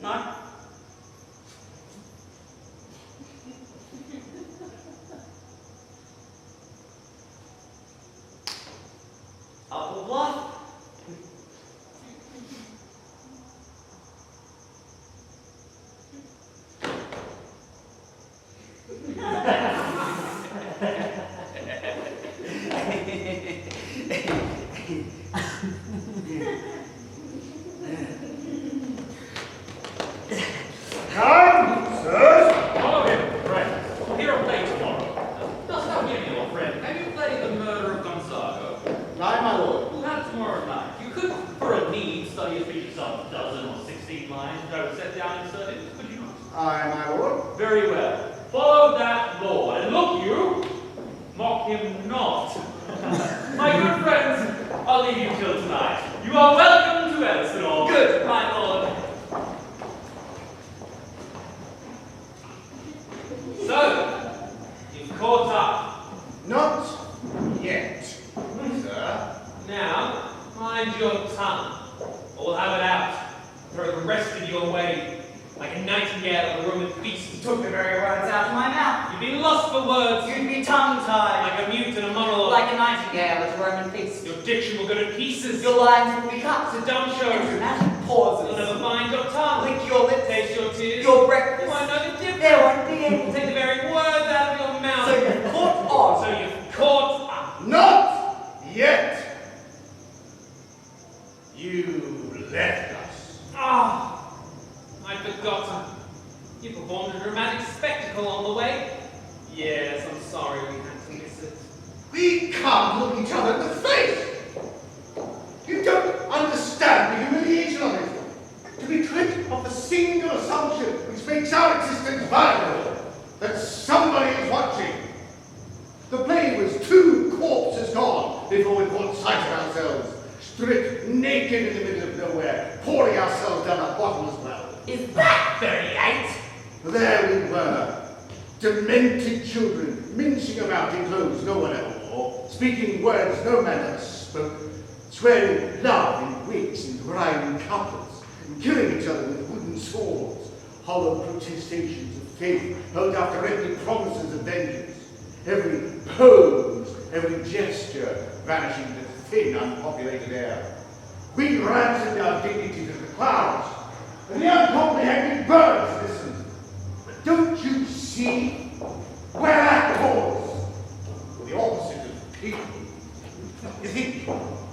No? Upper bluff? Come, sirs. Follow him, friends. Hear a play tomorrow. Dost thou hear me, old friend? Have you played the murder of Gonzago? Aye, my lord. We'll have it tomorrow night. You could, for a need, study a speech of some dozen or 16 lines which I would set down inserted, could you not? Aye, my lord. Very well. Follow that lord, and look you, mock him not. My good friends, I'll leave you till tonight. You are welcome to Elsinore. Good, my lord. So, you've caught up. Not yet, sir. Now, mind your tongue, or we'll have it out. Throw the rest of you away, like a nightingale at a Roman feast. You took the very words out of my mouth. You've been lost for words, You'd be tongue-tied. like a mute in a monologue. Like a nightingale at a Roman feast. Your diction will go to pieces. Your lines will be cut. It's a dumb show. Dramatic You'll pauses. never find your tongue. Lick your lips. Taste your tears. Your You breakfast. won't know the difference. There won't be any. Take the very words out of your mouth. So you've caught on. So you've caught up. Not yet. You left us. Ah, I'd forgotten. You performed a dramatic spectacle on the way. Yes, I'm sorry we had to miss it. We can't look each other in the face. You don't understand the humiliation of it. To be tricked of a single assumption which makes our existence viable. That somebody is watching. The play was 2 corpses gone before we caught sight of ourselves. Stripped naked in the middle of nowhere, pouring ourselves down a bottomless well. Is that very eight? There we were, demented children, mincing about in clothes no one ever wore, speaking words no man ever spoke, swearing love in wigs and rhyming couplets, and killing each other with wooden swords, hollow protestations of faith held after empty promises of vengeance, every pose, every gesture vanishing into thin, unpopulated air. We ransomed our dignity to the clouds, and the uncomprehending birds listened. Don't you see? We're actors. The opposite of people. You think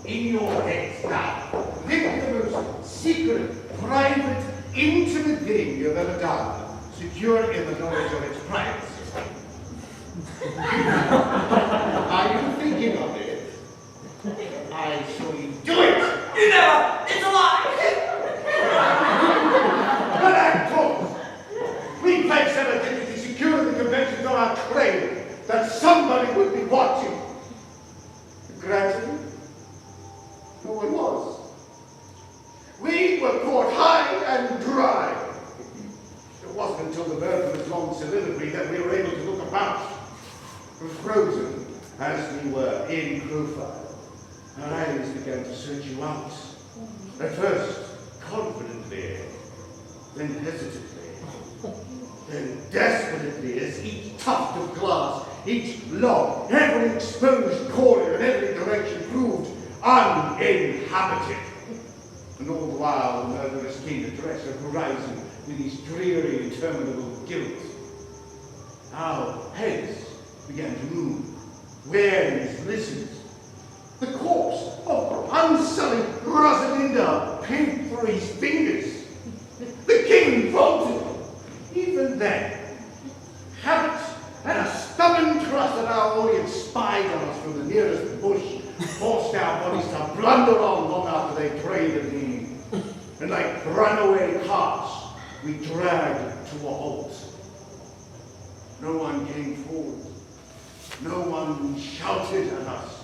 in your heads now, think the most secret, private, intimate thing you've ever done, secure in the knowledge of its privacy. Are you thinking of it? I saw you do it! You never! It's a lie! But actors! We pledged our identity secure in the conventions on our claim that somebody would be watching. Granted, no one was. We in profile, her eyes began to search you out. At first, confidently, then hesitantly, then desperately, as each tuft of glass, each log, every exposed corner in every direction proved uninhabited. And all the while, the murderous king addressed her horizon with his dreary, interminable guilt. Now, heads began to move, wearies listened. The corpse of unsullied Rosalinda pinned through his fingers. The king vaulted. Even then, habit and a stubborn trust that our audience spied on us from the nearest bush forced our bodies to blunder on long after they trained and leave. And like runaway carts, we dragged to a halt. No one came forward. No one shouted at us.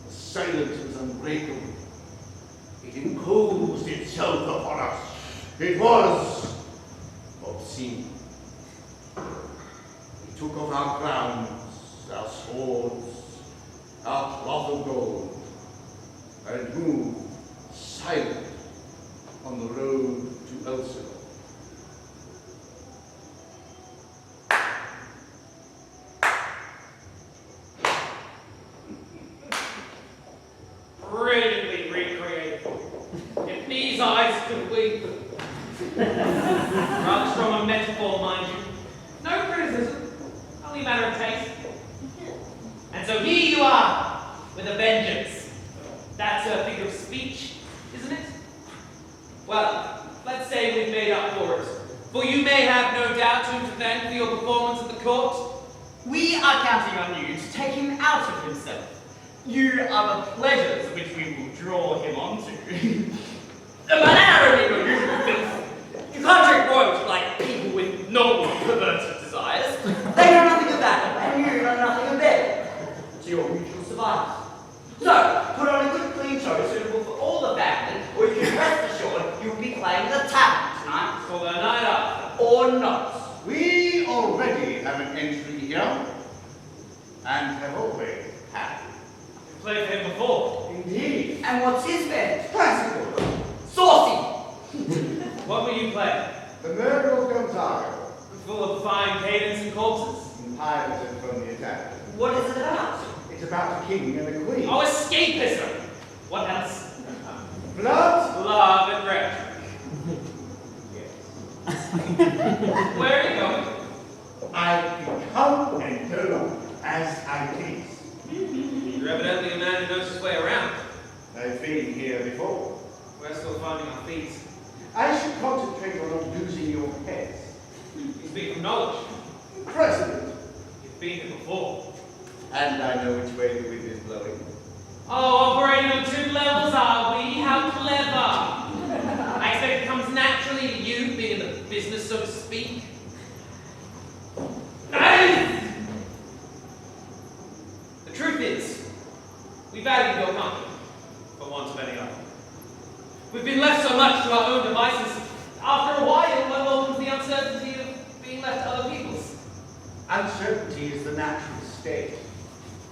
The silence was unbreakable. It imposed itself upon us. It was obscene. We took off our crowns, our swords, our cloth of gold, and moved silent on the road to Elsinore. Brilliantly recreated. If these eyes could weep. Rather strong a metaphor, mind you. No criticism, only a matter of taste. And so here you are, with a vengeance. That's a figure of speech, isn't it? Well, let's say we've made up for it. For you may have no doubt who to thank for your performance at the court. We are counting on you to take him out of himself. You are the pleasures which we will draw him onto. But narrowly your usual filth. You can't drink royalty like people with noble perverted desires. They know nothing of that, and you know nothing of them. To your mutual survival. So, put on a good clean show suitable for all the family, or you can rest assured you'll be playing the tavern tonight. For the night after. Or not. We already have an entry here, and have always had. You've played for him before. Indeed. And what's his bed? Classical. Saucy. What will you play? The murder of Gonzaga, Full of fine cadence and corpses? in Pirates from the attack. What is it about? It's about a king and a queen. Oh, escapism! What else? Blood? Love and rapture. Where are you going? I can come and go as I please. You're evidently a man who knows his way around. I've been here before. We're still finding our feet. I should concentrate on not losing your heads. You speak from knowledge. President. You've been here before. And I know which way the wind is blowing. Oh, operating on two levels, are we? How clever! I expect it comes naturally to you, being in the business, so to speak. The truth is, we value your company, for want of any other. We've been left so much to our own devices. After a while, one welcomes the uncertainty of being left to other people's. Uncertainty is the natural state.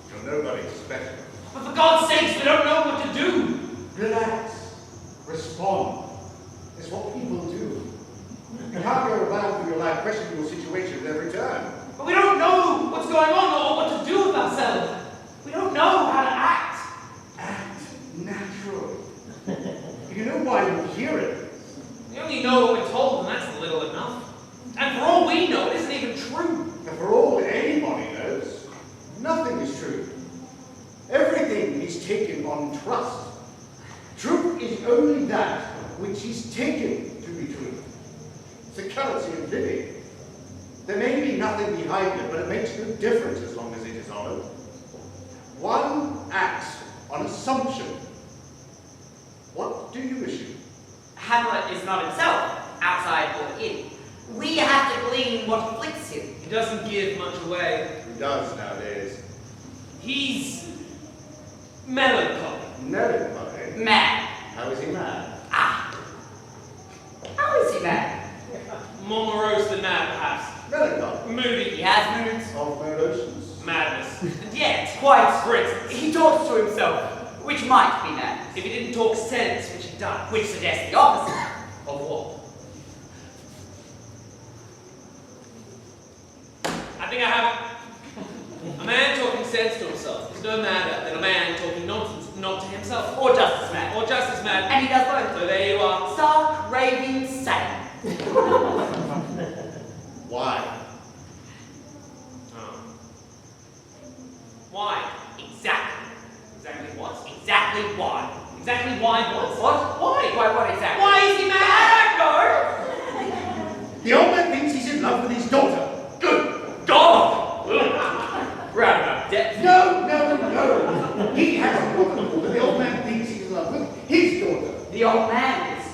You're nobody special. But for God's sakes, we don't know what to do. Relax. Respond. It's what people do. You can't go around through your life questioning your situation at every turn. But we don't know what's going on or what to do with ourselves. We don't know how to act. Act naturally. You know why you're here. We only know what we're told, and that's little enough. And for all we know, it isn't even true. And for all anybody knows, nothing is true. Everything is taken on trust. Truth is only that which is taken to be true. It's the currency of living. There may be nothing behind it, but it makes no difference as long as it is honored. One acts on assumption. What do you assume? Hamlet is not himself, outside or in. We have to glean what afflicts him. He doesn't give much away. Who does nowadays? He's melancholy. Melancholy. Mad. How is he mad? Ah. How is he mad? More morose than mad, perhaps. Melancholy. Moody. He has moods. Of emotions. Madness. And Yes, quite. For instance, He talks to himself, which might be madness. if he didn't talk sense, which he does. Which suggests the opposite. Of what? I think I have it. A man talking sense to himself is no madder than a man talking nonsense not to himself. Or just as mad. Or just as mad. And he does both. So there you are. Stark, raving, sane. Why? Oh. Why? Exactly. Exactly what? Exactly why. Exactly why what? What? Why? Why, what exactly? Why is he mad? The old man thinks he's in love with his daughter. Good God! Right about death. No. He hasn't got a daughter. The old man thinks he's in love with his daughter. The old man is.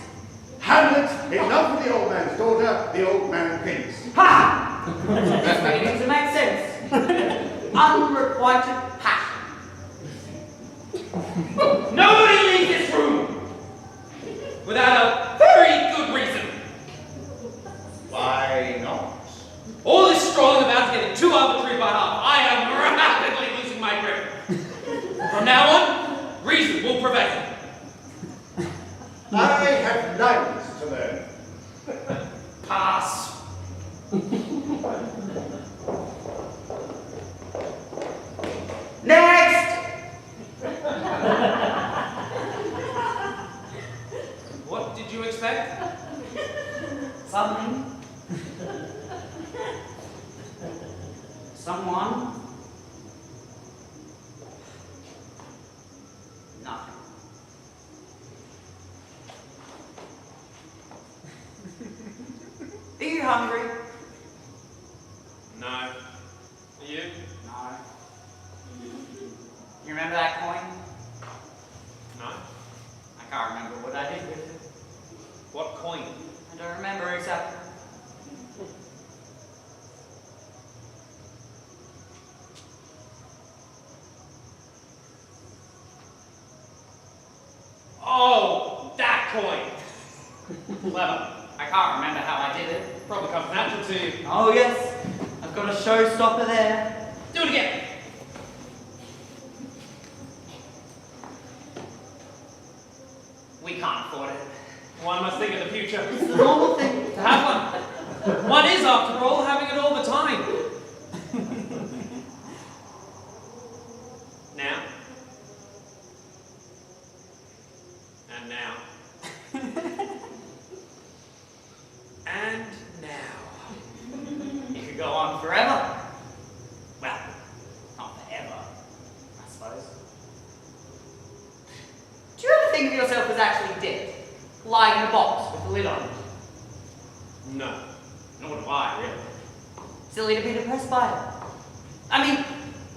Hamlet in love with the old man's daughter, the old man thinks. Ha! That's beginning to make sense. Unrequited passion. Nobody leave this room without a very good reason. Why not? All this strolling about is getting too arbitrary by half. I am rapidly losing my grip. From now on, reason will prevail. I have lines to learn. Pass. Next! What did you expect? Something. Someone. Nothing. Are you hungry? No. Are you? No. You remember that coin? No. I can't remember what I did with it. What coin? I don't remember exactly. Oh, that coin. Clever. I can't remember how I did it. Probably comes natural to you. Oh yes, I've got a showstopper there. Do it again. We can't afford it. One must think of the future. It's the normal thing. To have one. One is, after all, having it all the time. Now. And now. And now. You could go on forever. Well, not forever, I suppose. Do you ever think of yourself as actually dead? Lying in a box with the lid on it? No. Nor do I, really. Silly to be depressed by it. I mean,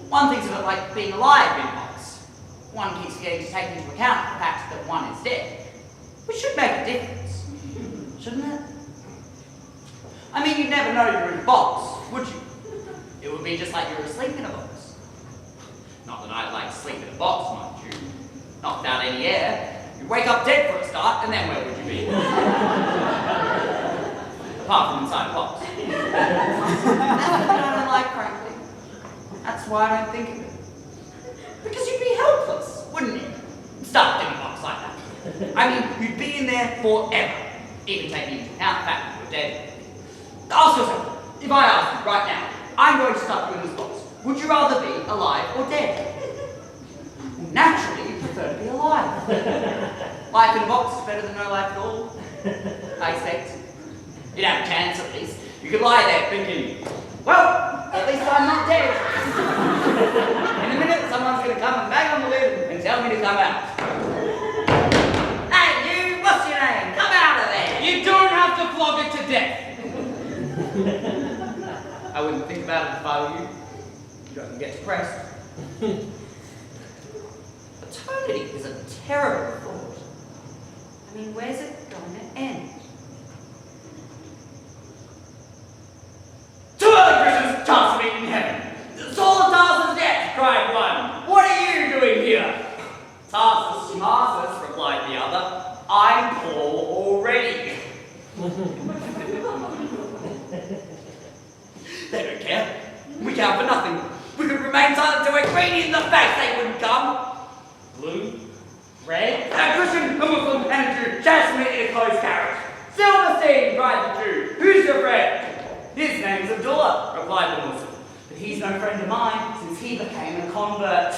one thinks of it like being alive in a box. One keeps forgetting to take into account the fact that one is dead. Which should make a difference, shouldn't it? I mean, you'd never know you're in a box, would you? It would be just like you were asleep in a box. Not that I'd like to sleep in a box, mind you. Not without any air. You'd wake up dead for a start, and then where would you be? Apart from inside a box. That's what I don't like, frankly. That's why I don't think of it. Because you'd be helpless, wouldn't you? Stuffed in a box like that. I mean, you'd be in there forever, even taking into account the fact that you're dead. Ask yourself, if I ask you right now, I'm going to stuff you in this box, would you rather be alive or dead? Naturally, you prefer to be alive. Life in a box is better than no life at all, I expect. You'd have a chance at least. You could lie there thinking, well, at least I'm not dead. In a minute, someone's going to come and bang on the lid and tell me to come out. Hey, you, what's your name? Come out of there. You don't have to flog it to death. I wouldn't think about it if I were you. You don't get depressed. Eternity is a terrible thought. I mean, where's it going to end? Too early, Christmas! Chance to meet in heaven! Saul of Tarsus dead! Cried one. What are you doing here? Tarsus, Marsus, replied the other. I'm Paul already. They don't care. We count for nothing. We could remain remained silent till we're green in the face. They wouldn't come. Blue? Red? A Christian, a Muslim, and a Jew chased me in a closed carriage. Silverstein, cried the Jew. Who's your friend? His name's Abdullah, replied the Muslim. But he's no friend of mine since he became a convert.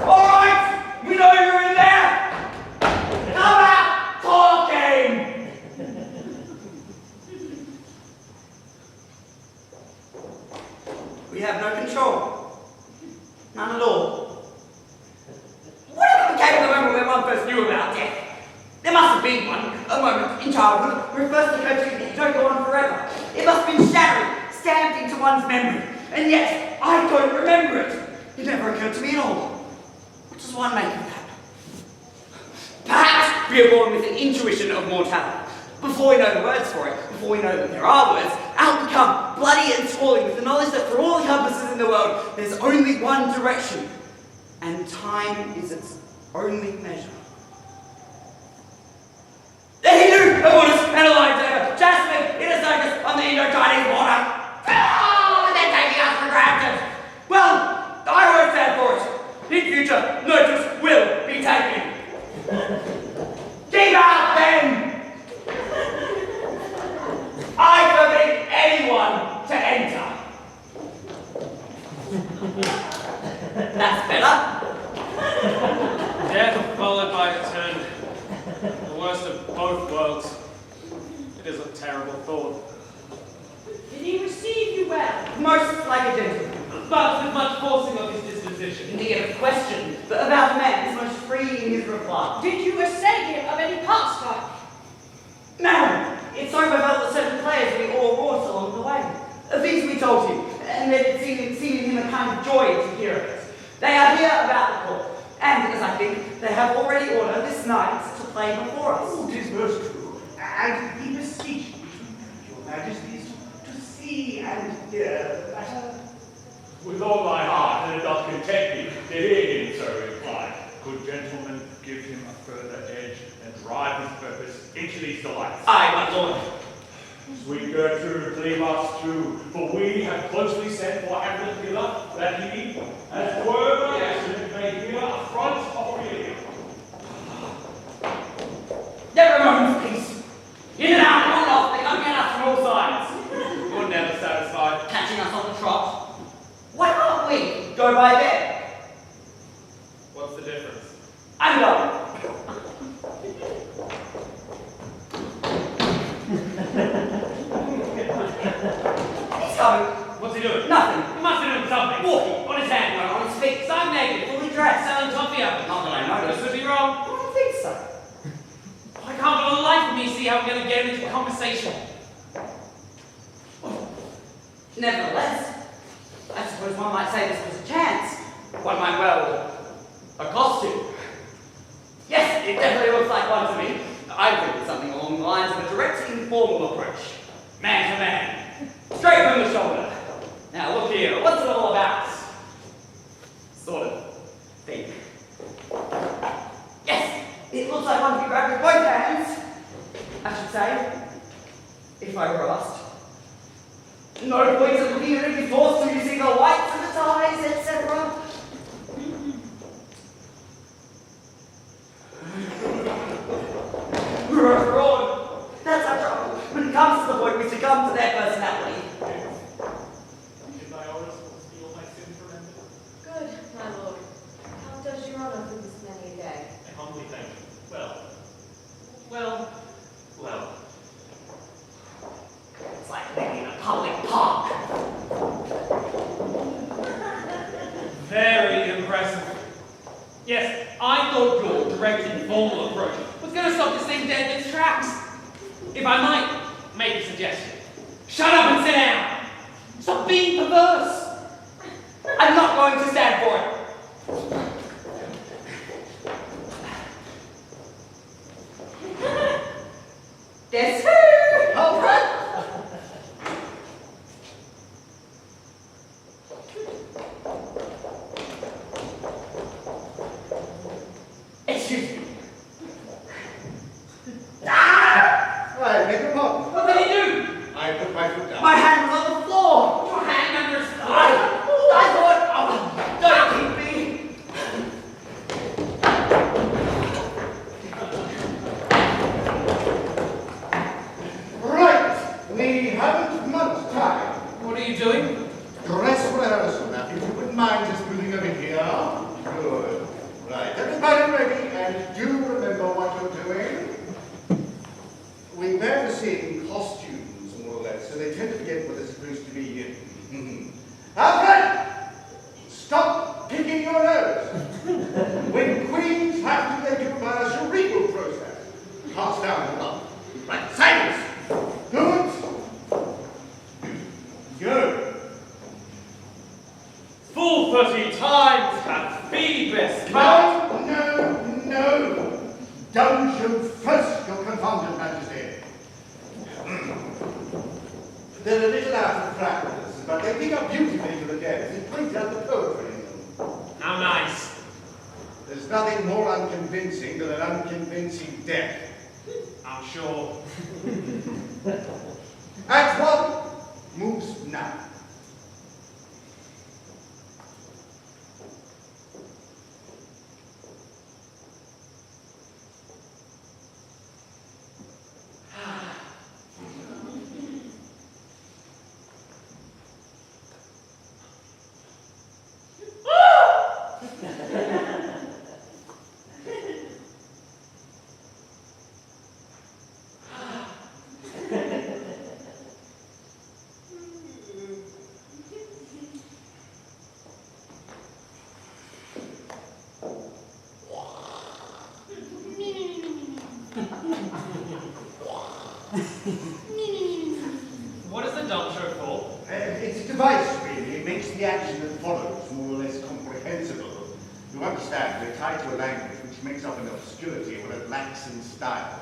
All right, we know you're in there. Come out talking. We have no control. None at all. Whatever became of the moment when one first knew about death? There must have been one, a moment in childhood where it first occurred to you that you don't go on forever. It must have been shattered, stamped into one's memory. And yet, I don't remember it. It never occurred to me at all. What does one make of that? Perhaps we are born with an intuition of mortality. Before we know the words for it, before we know that there are words, out we come, bloody and swollen, with the knowledge that for all the compasses in the world, there's only one direction. And time is its only measure. The Hindu, a Buddhist, and a lion tamer, Jasmine in a circus on the Indo-Chinese border. Oh, they're taking us for granted. Well, I won't stand for it. In future, notice will be taken. Keep out, then! I forbid anyone to enter. That's better. Death followed by eternity. The worst of both worlds. It is a terrible thought. Did he receive you well? Most like a gentleman. But with much forcing of his disposition. Indeed, a question, but about a man is most free in his reply. Did you assay him of any pastime? Madam, it's so befell that certain players we all wrought along the way. Things we told him, and that it seemed in him a kind of joy to hear it. They are here about the court, and as I think, they have already ordered this night to play before us. Oh, 'tis most true. And we beseech you, your majesties, to see and hear the matter. With all my heart, and it doth content me to hear him so inclined. Could gentlemen give him a further edge and drive his purpose into these delights? Aye, my lord. Sweet Gertrude, leave us too, for we have closely sent for Hamlet hither, that he, as further accident, may hear a front of Aurelia. Never a moment of peace. In and out, on and off, they come at us from all sides. You're never satisfied. Catching us on the trot. Why can't we go by there? What's the difference? I'm going. He's coming. What's he doing? Nothing. He must be doing something. Walking. On his hand, On his feet. Some naked, Fully dressed. selling toffee up. Not that I This noticed. would be wrong. I don't think so. I can't for the life of me see how we're going to get him into a conversation. Nevertheless, I suppose one might say this was a chance. One might well accost him. Yes, it definitely looks like one to me. I think it's something along the lines of a direct, informal approach. Man to man. Straight from the shoulder. Now look here, what's it all about? Sort of think. Yes, it looks like one to be grabbed with both hands. I should say, if I were asked. No point in looking at it before, so you see the whites of its eyes, etc. We're on. That's our trouble. When it comes to the point, we succumb to their personality. Did my orders steal my sin for them? Good, my lord. How does your honor through this many a day? I humbly thank you. Well. It's like living in a public park. Very impressive. Yes, I thought your direct, informal approach was going to stop this thing dead in its tracks. If I might make a suggestion. Shut up and sit down. Stop being perverse. I'm not going to stand for it. Guess who? All right. Excuse me. I beg your pardon. What did he do? I put my foot down. My hand was on the floor. Your hand We haven't much time. What are you doing? Dress rehearsal. Now, if you wouldn't mind just moving over here. Good. Right, everybody ready, and do remember what you're doing. We wear the same costumes, more or less, so they tend to forget what they're supposed to be. Alfred! Stop picking your nose! When queens have to, they do by a cerebral process. Pass down the lump. Right, silence! Good. Go. Full 30 times hath Phoebus come. No. Don't you first, your confounded majesty. They're a little out of practice, but they pick up beautifully for the dance. It brings out the poetry in them. How nice. There's nothing more unconvincing than an unconvincing death. I'm sure. Act one moves now. What is the dumb show for? It's a device, really. It makes the action that follows more or less comprehensible. You understand, we're tied to a language which makes up an obscurity when it lacks in style.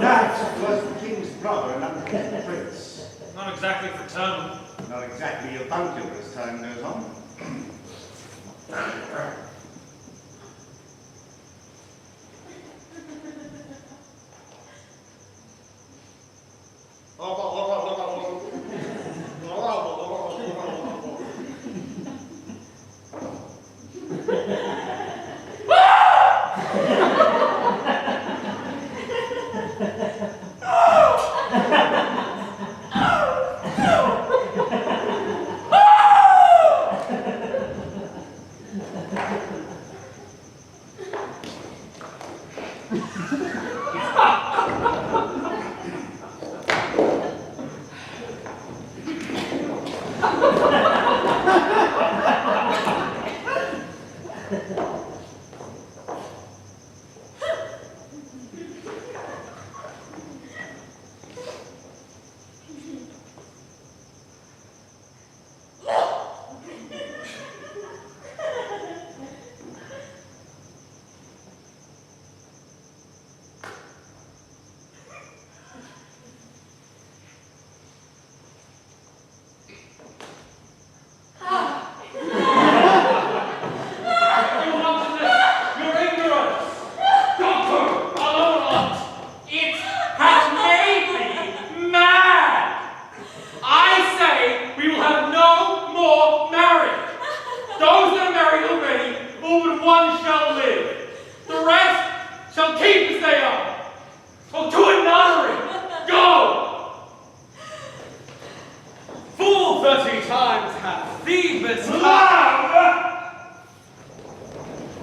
That was the king's brother and uncle prince. Not exactly fraternal. Not exactly avuncular as time goes on.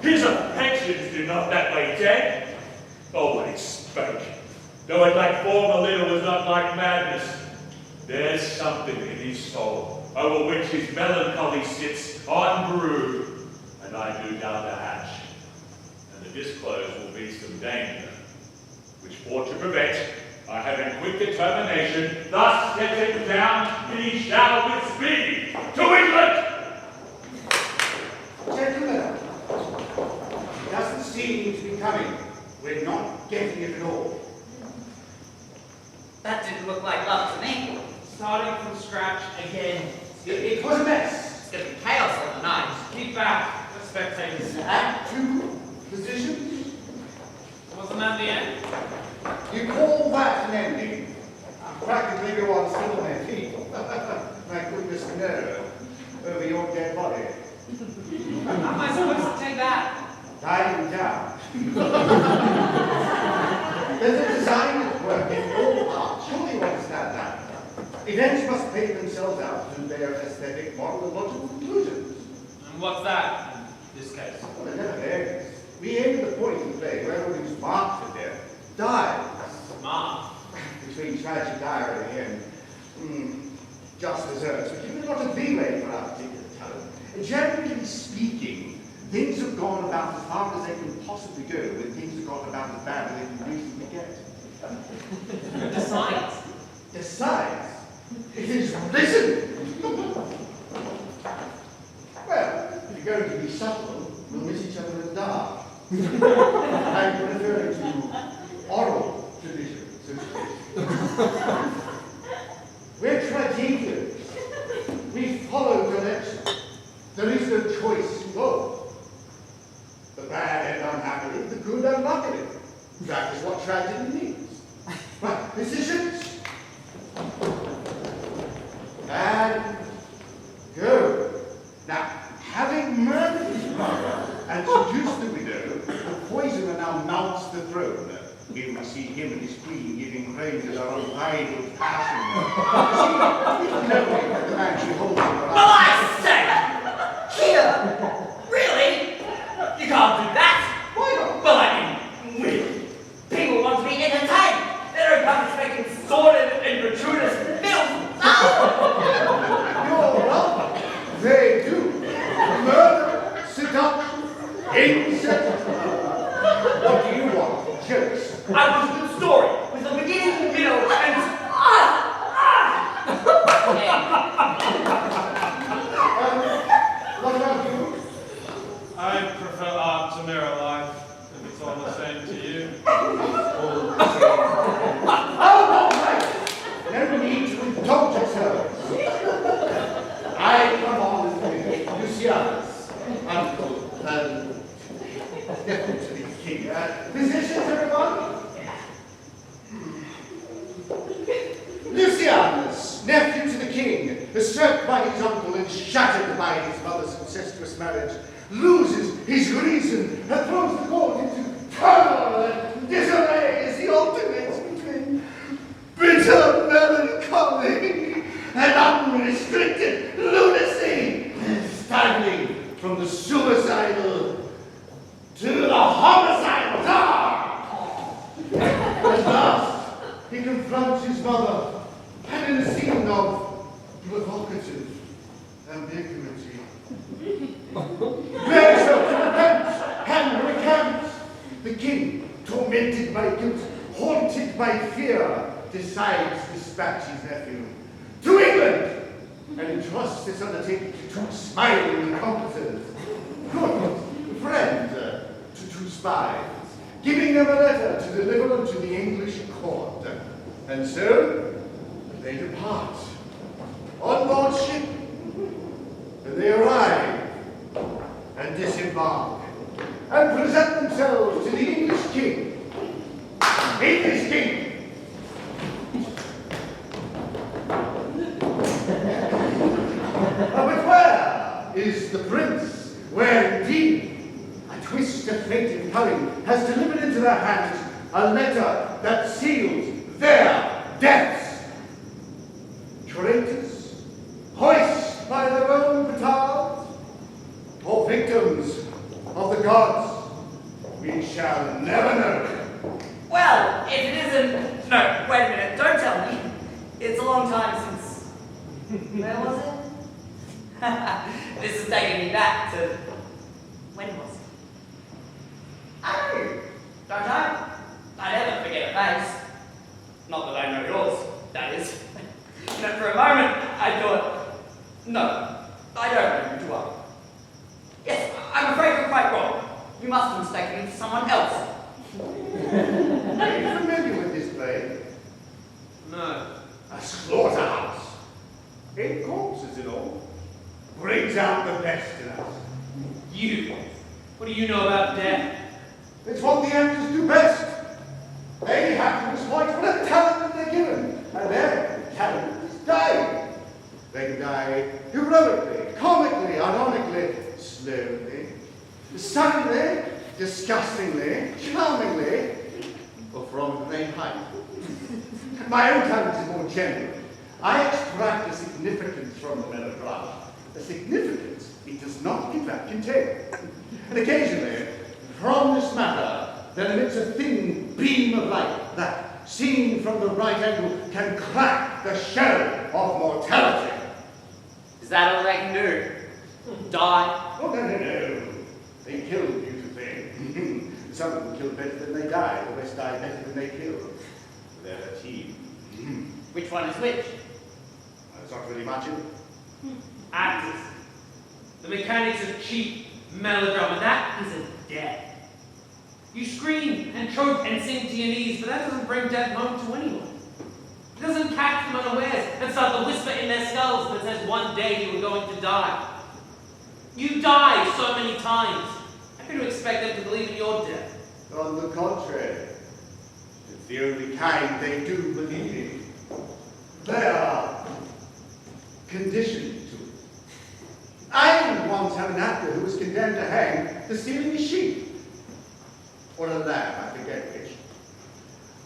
His affections do not that Though it like form a little was not like madness, there's something in his soul over which his melancholy sits unbrewed, and I do down the hatch, and the disclose will be some danger, which for to prevent, I have in quick determination thus set him down, and he shall with speed to England! Gentlemen, it doesn't seem to be coming. We're not getting it at all. That didn't look like love to me. Starting from scratch again. It was a mess. It's gonna be chaos all the night. Keep back, the spectators. Act 2, positions. Wasn't that the end? You call that an ending? Practically everyone's still on their feet. My goodness, no. Over your dead body. How am I supposed to take that? Dying down. There's a design that's working all art. Surely you understand that. Events must pay themselves out to their aesthetic, moral, and logical conclusions. And what's that in this case? Well, it never ends. We aim at the point in play where everyone who's marked for death dies. Smart. Between tragic irony and just desserts, we give a lot of leeway for our particular talent. Generally speaking, things have gone about as far as they can possibly go when things have gone about as bad as they can reasonably get. Decides. Decides? It is listen! Well, if you're going to be subtle, we'll miss each other in the dark. I'm referring to oral tradition, so to speak. We're tragedians. We follow direction. There is no choice involved. The bad end unhappily, the good unluckily. That is what tragedy means. Right, decisions? And go. Now, having murdered his brother and seduced the widow, the poisoner now mounts the throne. Here we see him and his queen giving rein to their unbridled passion. Knowing that the man she holds in her Well, I say! Here! Really? You can't do that! Why not? Well, I mean, really? People want to be entertained! They don't come expecting sordid and gratuitous filth! You're welcome. They do. Murder, seduction, incest. What do you want? Jokes? I want a good story with a beginning, middle, and What about you? I prefer art to mirror life, if it's all the same to you. All right. No need to indulge yourselves. I come on with Lucianus, uncle, nephew to the king. Physicians, everyone? Lucianus, nephew to the king, usurped by his uncle and shattered by his mother's incestuous marriage, loses his reason and throws the court into turmoil and disarray as he alternates between bitter melancholy and unrestricted lunacy, staggering from the suicidal to the homicidal dark. At last, he confronts his mother, and in a scene of provocative ambiguity, begs her to repent and recant. The king, tormented by guilt, haunted by fear, decides to dispatch his nephew to England and entrusts this undertaking to two smiling accomplices, good friend to two spies, giving them a letter to deliver unto the English court. And so they depart on board ship, and they arrive and disembark and present themselves to the English king. English king! But where is the prince? Where indeed a twist of fate and cunning has delivered into their hands a letter that seals their deaths. Traitors, hoist by their own petards, or victims of the gods, we shall never know. well, if it isn't No, wait a minute, don't tell me. It's a long time since... Where was it? This is taking me back to... When was it? Oh, don't know. I never forget a face. Not that I know yours, that is. But for a moment, I thought, no, I don't know who you are. Yes, I'm afraid you're quite wrong. You must have mistaken me for someone else. Are you familiar with this place? No. A slaughterhouse. 8 corpses in all. Brings out the best in us. You. What do you know about death? It's what the actors do best. They have to exploit whatever talent that they're given. And their talent is dying. They can die heroically, comically, ironically, slowly, suddenly, disgustingly, charmingly, or from the main height. My own talent is more general. I extract the significance from the melodrama. The significance it does not in fact contain. And occasionally, from this matter, there emits a thin beam of light that, seen from the right angle, can crack the shell of mortality. Is that all they can do? Die? Oh, no. They kill beautifully. Some of them kill better than they die. The rest die better than they kill. They're a team. Which one is which? There's not really much in it. Actors. The mechanics of cheap melodrama, that isn't death. You scream and choke and sink to your knees, but that doesn't bring death home to anyone. It doesn't catch them unawares and start the whisper in their skulls that says one day you were going to die. You die so many times. How can you expect them to believe in your death? On the contrary, it's the only kind they do believe in. They are conditioned to it. I once had an actor who was condemned to hang for stealing a sheep. Or a lamb, I forget which.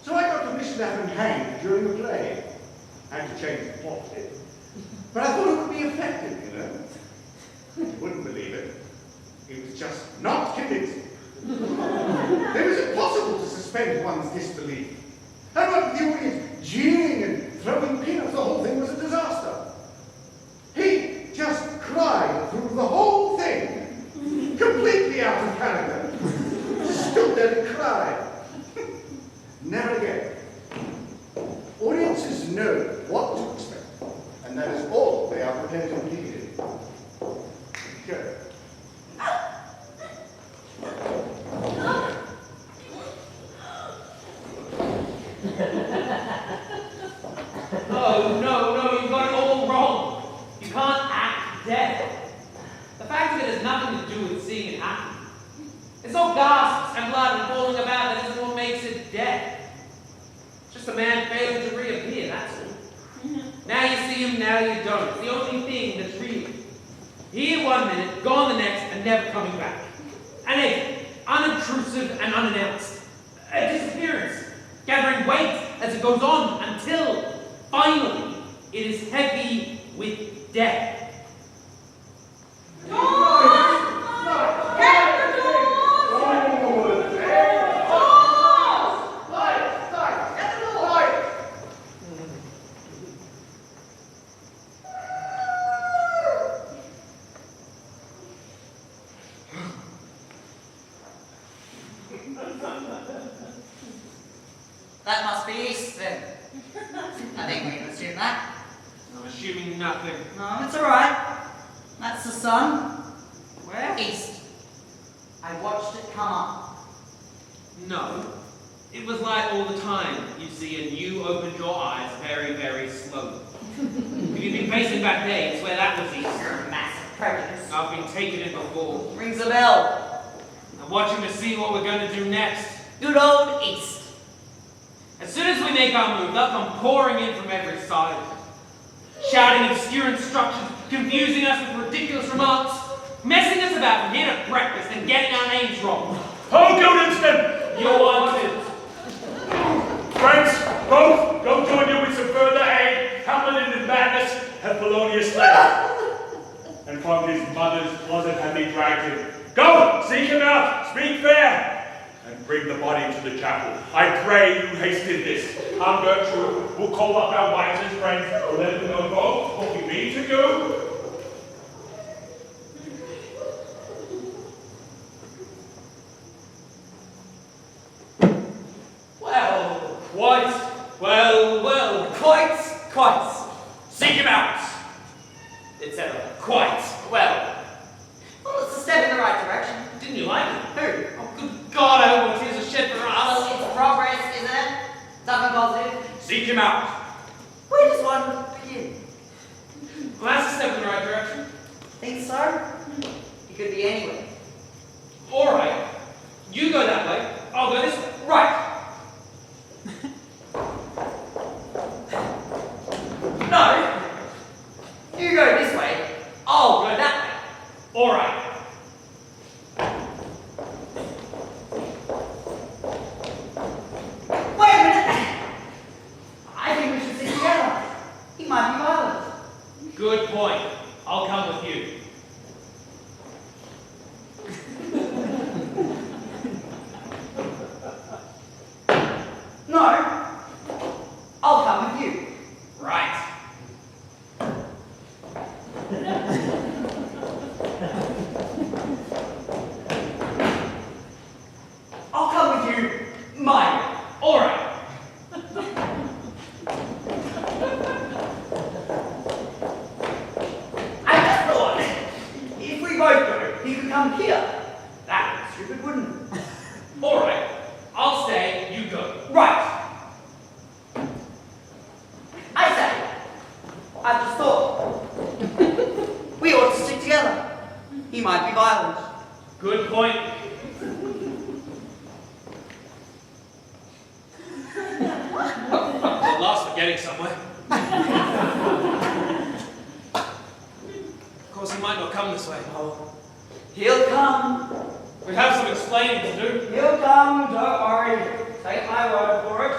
So I got permission to have him hanged during the play. I had to change the plot a bit. But I thought it would be effective, you know. You wouldn't believe it. It was just not convincing. It was impossible to suspend one's disbelief. And what the audience jeering and throwing peanuts, the whole thing was a disaster. He just cried through the whole thing, completely out of character. Stood there and cried. Never again. Audiences know what to expect, and that is all they are prepared to believe in. Go. Oh, no, you've got it all wrong. You can't act death. The fact of it has nothing to do with seeing it happen. It's all gasps and blood and falling about that isn't what makes it death. It's just a man failing to reappear, that's all. Now you see him, now you don't. It's the only thing that's real. Here 1 minute, gone the next, and never coming back. An exit, unobtrusive and unannounced. A disappearance, gathering weight as it goes on until, finally, it is heavy with death. That must be east then. I think we can assume that. I'm assuming nothing. No, it's alright. That's the sun. Where? East. I watched it come up. No. It was light all the time, you see, and you opened your eyes very, very slowly. If you'd been pacing back there, it's where that was east. You're a massive prejudice. I've been taken in before. Rings a bell. I'm watching to see what we're going to do next. Good old east. As soon as we make our move, they'll come pouring in from every side. Shouting obscure instructions, confusing us with ridiculous remarks, messing us about from here to breakfast and getting our names wrong. Ho, Guildenstern! You're wanted. Friends, both, go join you with some further aid. Hamlet in his madness have Polonius slain. And from his mother's closet have they dragged him. Go, seek him out, speak fair. and bring the body to the chapel. I pray you hasten this. Aunt Gertrude will call up our wives and friends and let them know both what we mean to do. Quite. Seek him out. Etc. Quite. Well, it's a step in the right direction. didn't you like it? Who? Oh, good God, I hope it is a shed for us. It's progress, isn't it? Something positive. Seek him out. Where does one begin? Well, that's a step in the right direction. Think so? It could be anywhere. All right. You go that way. I'll go this way. Right. No. You go this way. I'll go that way. All right. Wait a minute. I think we should sit together. He might be violent. Good point. I'll come with you. No. I'll come with you. Right. I'll come with you. My way. All right. I just thought, if we both go, he could come here. That would be stupid, wouldn't it? All right. I'll stay. You go. Right. I say, I've just thought, we ought to stick together. He might be violent. Good point. At last we're getting somewhere. Of course, he might not come this way. Oh, he'll come. We have some explaining to do. He'll come, don't worry. Take my word for it.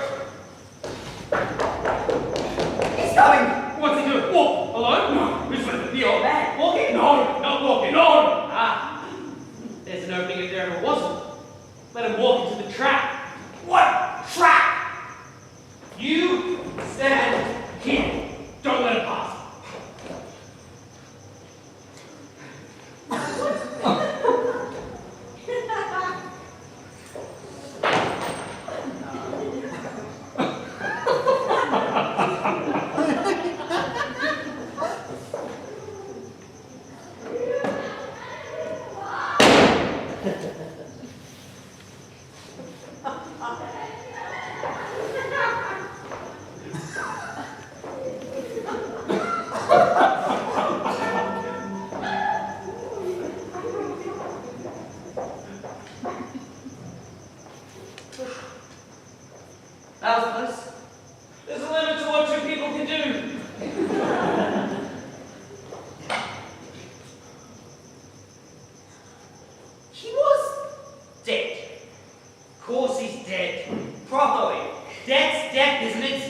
He's coming. What's he doing? Walk alone? No. Which way? The old Man, walking? No, not walking. No. Ah, there's an opening if there ever wasn't. Let him walk into the trap. what trap? You stand here. Don't let him pass. That was close. There's a limit to what two people can do. He was dead. Of course he's dead. Properly. Death's death, isn't it?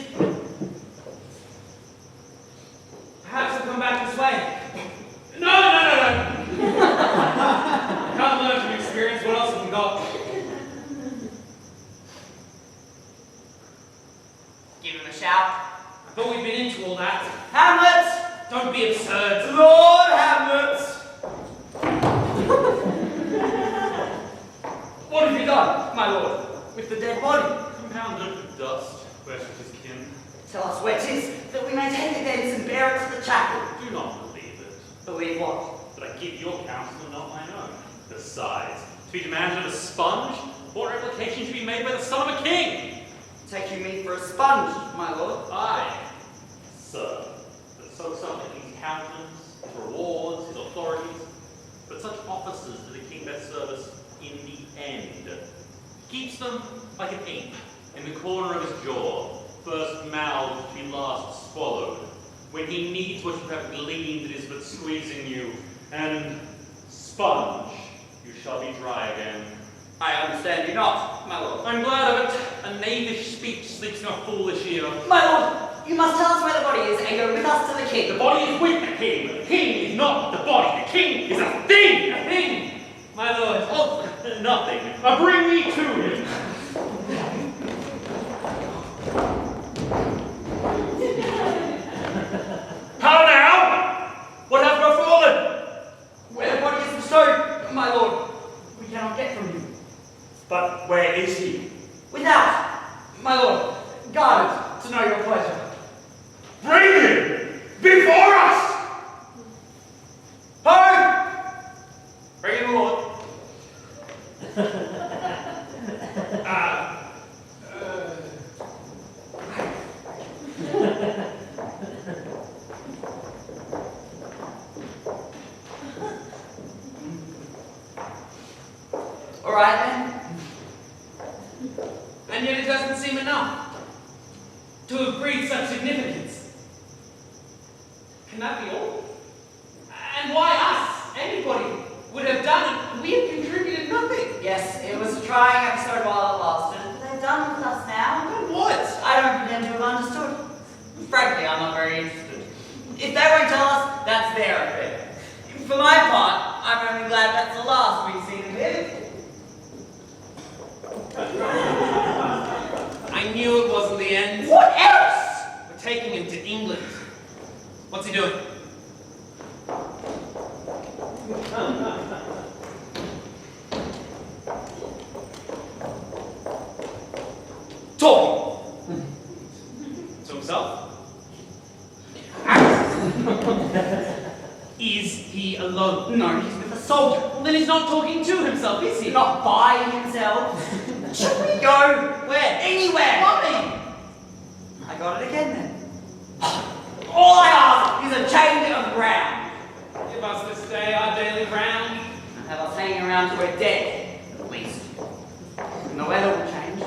Perhaps he'll come back this way. No. Can't learn from experience. What else have we got? Give him a shout. I thought we'd been into all that. Hamlet! Don't be absurd. Lord Hamlet! What have you done, my lord, with the dead body? Compounded with dust, where should his kin? Tell us where 'tis, that we may take it thence and bear it to the chapel. Do not believe it. Believe what? But I give your counsel, not mine own. Besides, to be demanded of a sponge, or replication to be made by the son of a king? Take you me for a sponge, my lord. Aye, sir. But so some of the king's countenance, his rewards, his authorities, but such officers do the king best service in the end. He keeps them like an ape in the corner of his jaw, first mouthed to be last swallowed. When he needs what you have gleaned, it is but squeezing you, and sponge, you shall be dry again. I understand you not, my lord. I'm glad of it. A knavish speech sleeps no foolish ear. My lord, you must tell us where the body is and go with us to the king. The body is with the king, but the king is not the body. The king is a thing! A thing, my lord. Oh, nothing. Bring me to him. My lord, we cannot get from him. But where is he? Without, my lord, guarded to know your pleasure. Bring him before us! Home! Bring him, Lord. All right then. And yet it doesn't seem enough to have breathed such significance. Can that be all? And why us? Anybody would have done it. We have contributed nothing. Yes, it was a trying episode while it lasted, but they've done with us now. And what? I don't pretend to have understood. Frankly, I'm not very interested. If they won't tell us, that's their affair. For my part, I'm only glad that's the last we've seen of him. I knew it wasn't the end. What else? We're taking him to England. What's he doing? Talking. To himself? Is he alone? No, he's with a soldier. Well, then he's not talking to himself, is he? Not by himself. Should we go? Where? Anywhere. Mommy! I got it again then. All I ask is a change of ground. Give us this day our daily round. And have us hanging around till we're dead, at least. And the weather will change.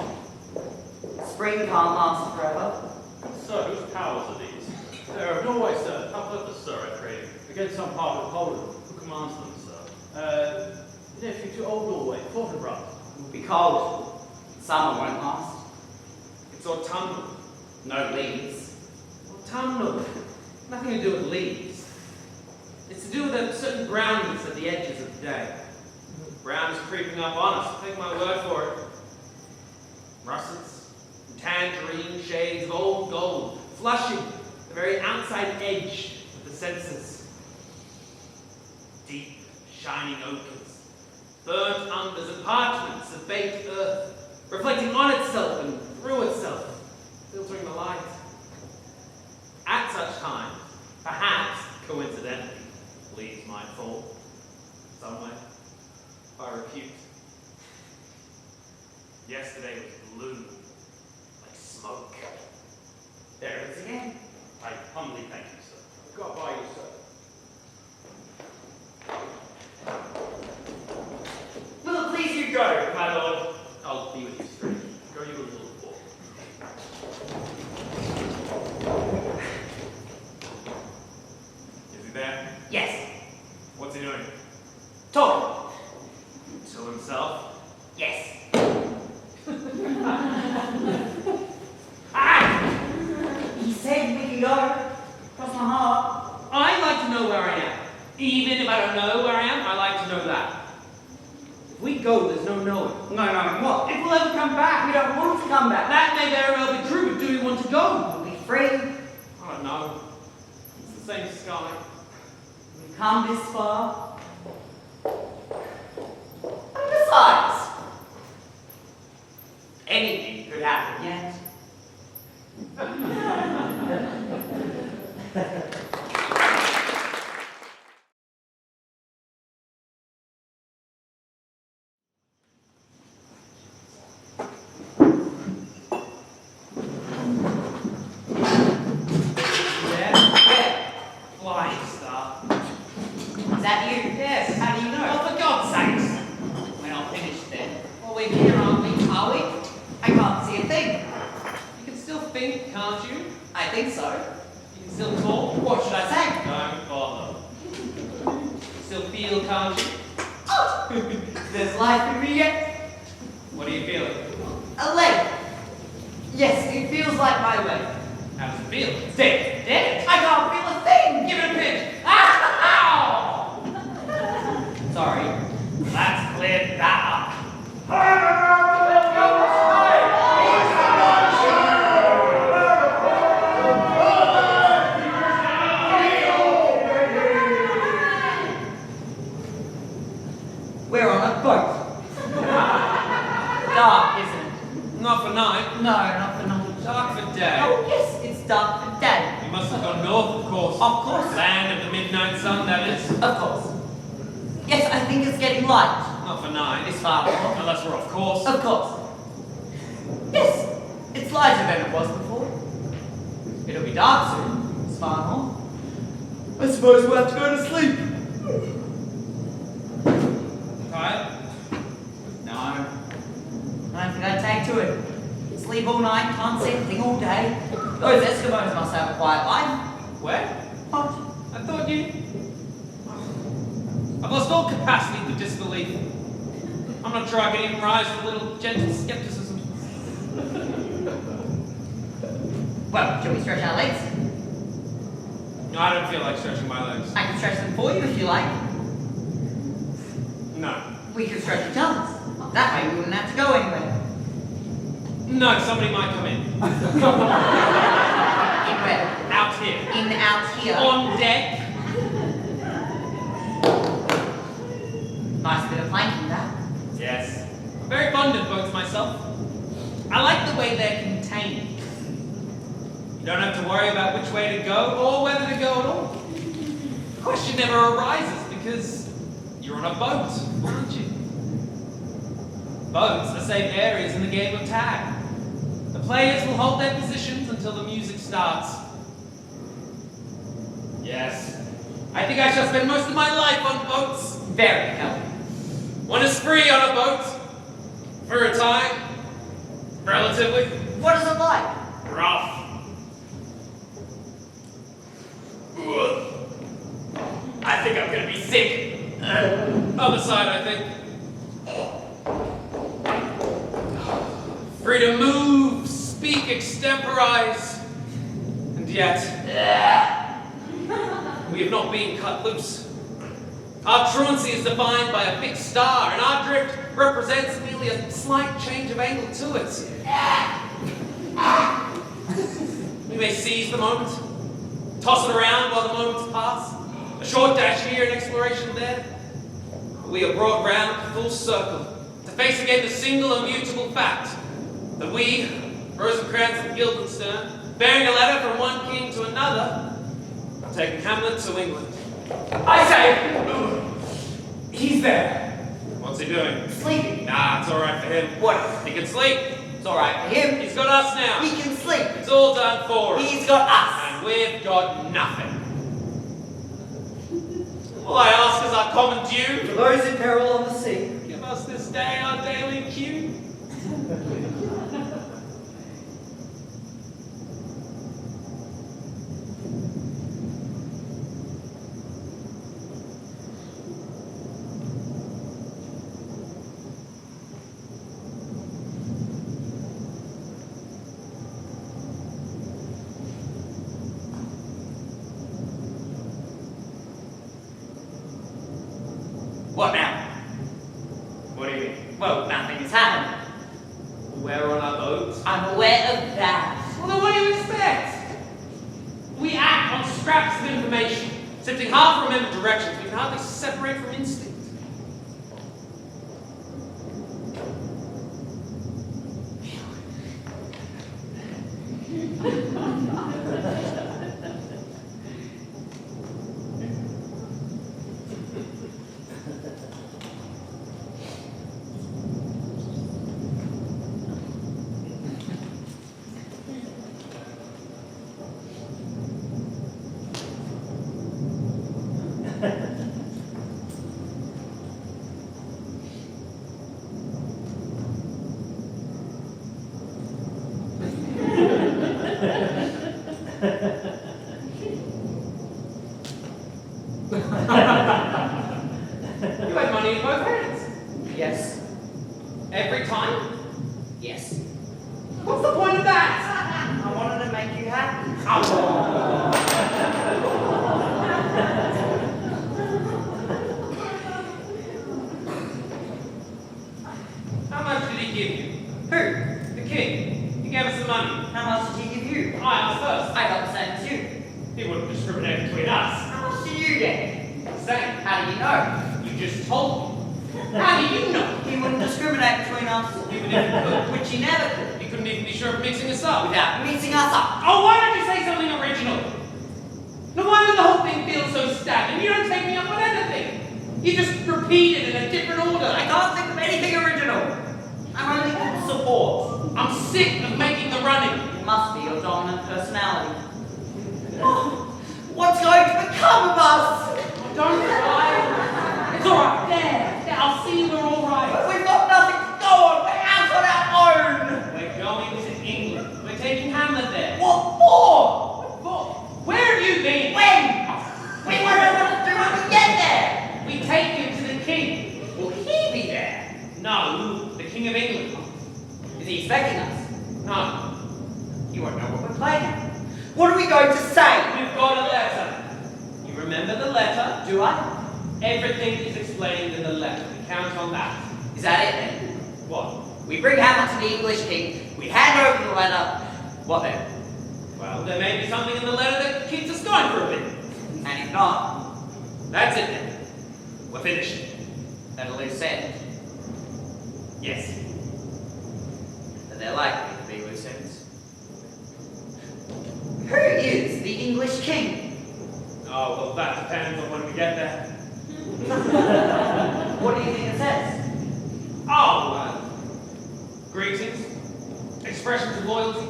Spring can't last forever. Sir, whose powers are these? They are of Norway, sir. How purpose, sir, I pray you? Against some part of Poland. Who commands them, sir? Nephew to Old Norway, Fortinbras. It will be cold. Summer won't last. It's autumnal. No leaves. Autumnal. Nothing to do with leaves. It's to do with a certain brownness at the edges of the day. Brown is creeping up on us, take my word for it. Russets, tangerine shades of old gold, flushing the very outside edge of the senses. Deep, shining ochres, burnt umbers and parchments of baked earth, reflecting on itself and through itself, filtering the light. At such times, perhaps, coincidentally, leaves might fall, somewhere, by repute. Yesterday was blue, like smoke. There it is again. I humbly thank you, sir. I've got by you, sir. Will it please you go, my lord? I'll be with you straight. Go you a little before. Is he there? Yes. What's he doing? Talk. To himself? Yes. Ah! He said we can go. Cross my heart. I like to know where I am. Even if I don't know where I am, I like to know that. If we go, there's no knowing. No, what? If we'll ever come back, we don't want to come back. That may very well be true, but do we want to go? We'll be free. I don't know. It's the same sky. We've come this far. And besides, anything could happen yet. Yeah? Flying star. Is that you? Yes. How do you know? Oh, for God's sakes. We're not finished then. Well, we're here, aren't we? Are we? I can't see a thing. You can still think, can't you? I think so. You can still talk. What should I say? Don't bother. You still feel, can't you? Oh! There's life in me yet. What are you feeling? A leg. Yes, it feels like my leg. How does it feel? It's dead. Dead? I can't feel a thing. Give it a pinch. Ah! Ow! Sorry. That's cleared that up. We're on a boat. Dark, isn't it? Not for night. No, not for night. Dark for day. Oh, yes, it's dark for day. You must have gone north, of course. Of course. Land of the midnight sun, that is. Of course. Yes, I think it's getting light. Not for night. It's far more. Unless we're off course. Of course. Yes, it's lighter than it was before. It'll be dark soon. It's far more. I suppose we'll have to go to sleep. Tired? No. I don't think I'd take to it. Sleep all night, can't see anything all day. Those Eskimos must have a quiet life. Where? What? I thought you... I've lost all capacity for disbelief. I'm not sure I can even rise to a little gentle skepticism. Well, shall we stretch our legs? No, I don't feel like stretching my legs. I can stretch them for you if you like. No. We can stretch each other's. That way we wouldn't have to go anywhere. No, somebody might come in. In where? Out here. In out here. On deck. Nice bit of planking, that. Yes. I'm very fond of boats myself. I like the way they're contained. You don't have to worry about which way to go or whether to go at all. The question never arises because you're on a boat, aren't you? Boats are safe areas in the game of tag. The players will hold their positions until the music starts. Yes. I think I shall spend most of my life on boats. Very healthy. One is free on a boat. For a time. Relatively. What is it like? Rough. I think I'm gonna be sick. Other side, I think. Free to move, speak, extemporize. And yet, we have not been cut loose. Our truancy is defined by a fixed star, and our drift represents merely a slight change of angle to it. We may seize the moment, toss it around while the moments pass, a short dash here, an exploration there. But we are brought round full circle to face again the single immutable fact that we, Rosencrantz and Guildenstern, bearing a letter from one king to another, have taken Hamlet to England. I say! He's there. What's he doing? Sleeping. Nah, it's alright for him. What? He can sleep. It's alright for him. He's got us now. He can sleep. It's all done for him. He's got us. And we've got nothing. All I ask is our common due. For those in peril on the sea. Give us this day our daily cue. What now? What do you mean? Well, nothing has happened. We're on our boat. I'm aware of that. Well, then what do you expect? We act on scraps of information. Sifting half-remembered directions, we can hardly separate from instinct. You had money in both hands. Yes. Every time? Yes. What's the point of that? I wanted to make you happy. How much did he give you? Who? The king. He gave us the money. How much did he give you? I asked first. I got the same as you. He wouldn't discriminate between us. How much did you get? Same. How do you know? You just told me. How do you know? He wouldn't discriminate between us, Even if you could. which he never could, You couldn't even be sure of mixing us up. without mixing us up. Oh, why don't you say something original? No wonder the whole thing feels so stagnant. You don't take me up on anything. You just repeat it in a different order. I can't think of anything original. I'm only in support. I'm sick of making the running. It must be your dominant personality. Oh, what's going to become of us? Oh, don't cry. It's all right. There. I'll see we're all right. We've got nothing to go on. We're out on our own. We're going to England. We're taking Hamlet there. What for? Where have you been? When? We were able to do when we get there. We take him to the king. Will he be there? No, the King of England. Is he expecting us? No. You won't know what we're playing at. What are we going to say? We've got a letter. You remember the letter? Do I? Everything is explained in the letter. We count on that. Is that it then? What? We bring Hamlet to the English king. We hand over the letter. What then? Well, there may be something in the letter that keeps us going for a bit. And if not, That's it then. We're finished. at a loose end. Yes. But they're likely to be loose ends. Who is the English king? Oh, well, that depends on when we get there. What do you think it says? Oh, greetings, expressions of loyalty,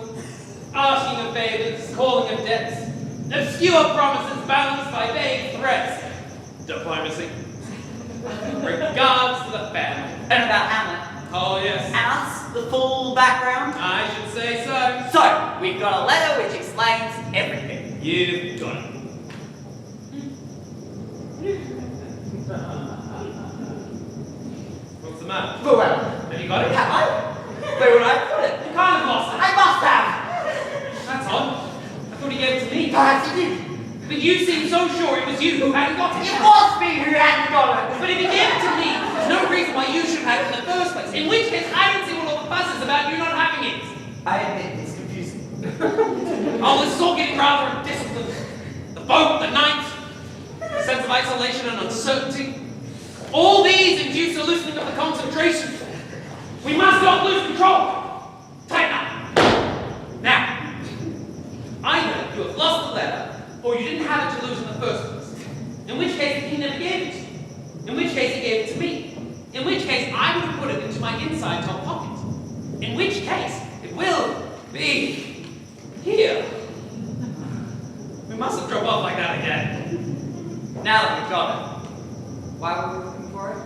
asking of favors, calling of debts, obscure promises balanced by vague threats, diplomacy, regards to the family. And about Hamlet. Oh, yes, And us, the full background. I should say so. So, we've got a letter which explains everything. You've got it. What's the matter? Well, Have you got it? have I? Where would I put it? You kind of lost it. I must have! That's odd. I thought he gave it to me. Perhaps he did. But you seemed so sure it was you who hadn't got it. It was me who hadn't got it. But if you gave it to me, there's no reason why you should have it in the first place. In which case, I don't see what all the fuss is about you not having it. I admit it's confusing. Oh, this is all getting rather undisciplined. The boat, the night, the sense of isolation and uncertainty. All these induce a loosening of the concentration. We must not lose control. Tighten up. Now, either you have lost the letter, or you didn't have it to lose in the first place. In which case, the king never gave it to you. In which case, he gave it to me. In which case, I would have put it into my inside top pocket. In which case, it will be here. We mustn't drop off like that again. Now that we've got it, why were we looking for it?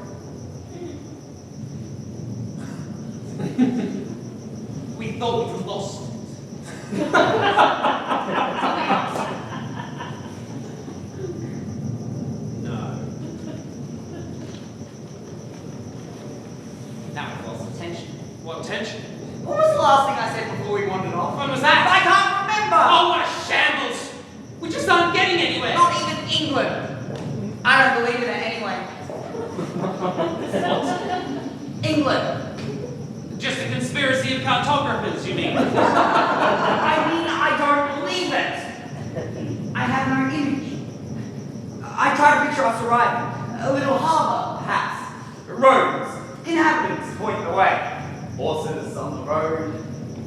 We thought we lost it. Something else. No. Now we've lost the tension. What tension? What was the last thing I said before we wandered off? When was that? I can't remember! Oh, what a shambles! We just aren't getting anywhere. Not even England. I don't believe in it anyway. England. Just a conspiracy of cartographers, you mean? I don't believe it. I have no image. I try to picture us arriving. A little harbour, perhaps. Roads. Inhabitants pointing the way. Horses on the road.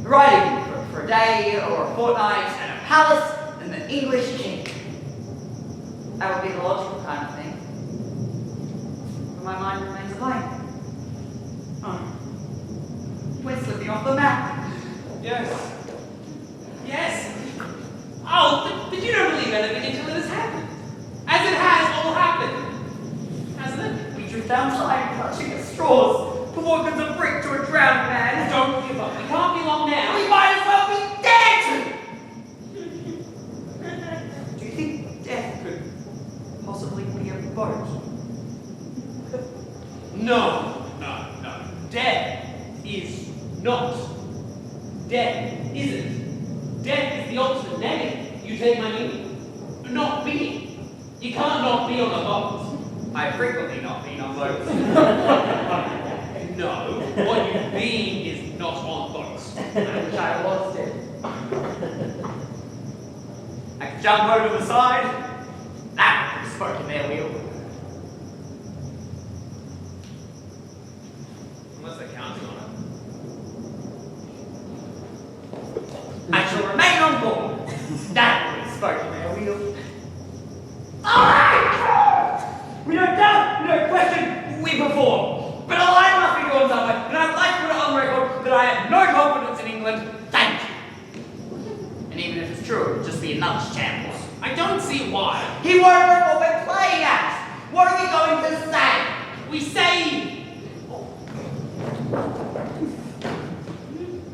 Riding for a day or a fortnight, and a palace, and the English king. That would be the logical kind of thing. But my mind remains a blank. Oh. We're slipping off the map. Yes. Yes. Oh, but you don't believe anything until it has happened. As it has all happened. Hasn't it? We drift down time, clutching at straws. The walkers a brick to a drowned man. Don't give up. We can't be long now. We might as well be dead! Do you think death could possibly be a boat? No, no, no. Death is not. Death isn't. Death is the ultimate negative. You take my meaning. Not being. You can't not be on a boat. I've frequently not been on boats. No, what you mean is not on boats. I wish I was dead. I could jump over the side. That would be spoke in their wheel. I shall remain on board. That was spoken there, wheel. Alright! We don't doubt, we don't question, we perform. But all I must be going somewhere, and I'd like to put it on record that I have no confidence in England. Thank you. And even if it's true, it would just be another shambles. I don't see why. He won't know what we're playing at. What are we going to say? We say...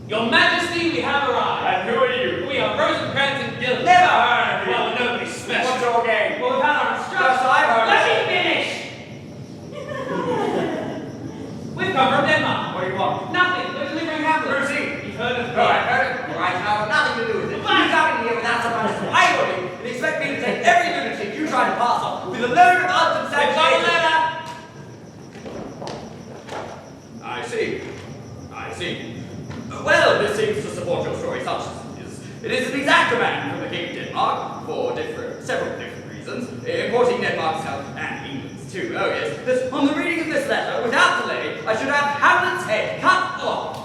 Your Majesty, we have arrived. And who are you? We are Rosencrantz and Guildenstern. Never heard of you. Well, nobody's special. What's your game? Well, we've had our instructions. Yes, I've heard Let of me finish! We've come from Denmark. What do you want? Nothing. We're delivering hamlets. Proceed. You've heard of No, I've heard it. All right, now have nothing to do with it. You coming here without some kind of rivalry and expect me to take every lunatic you try to pass on with a load of We've got a unsubstantiated... letter. I see. I see. Well, this seems to support your story such as it is. It is an exact command from the King of Denmark for several different reasons, importing Denmark's health and England's too. Oh yes, that on the reading of this letter, without delay, I should have Hamlet's head cut off.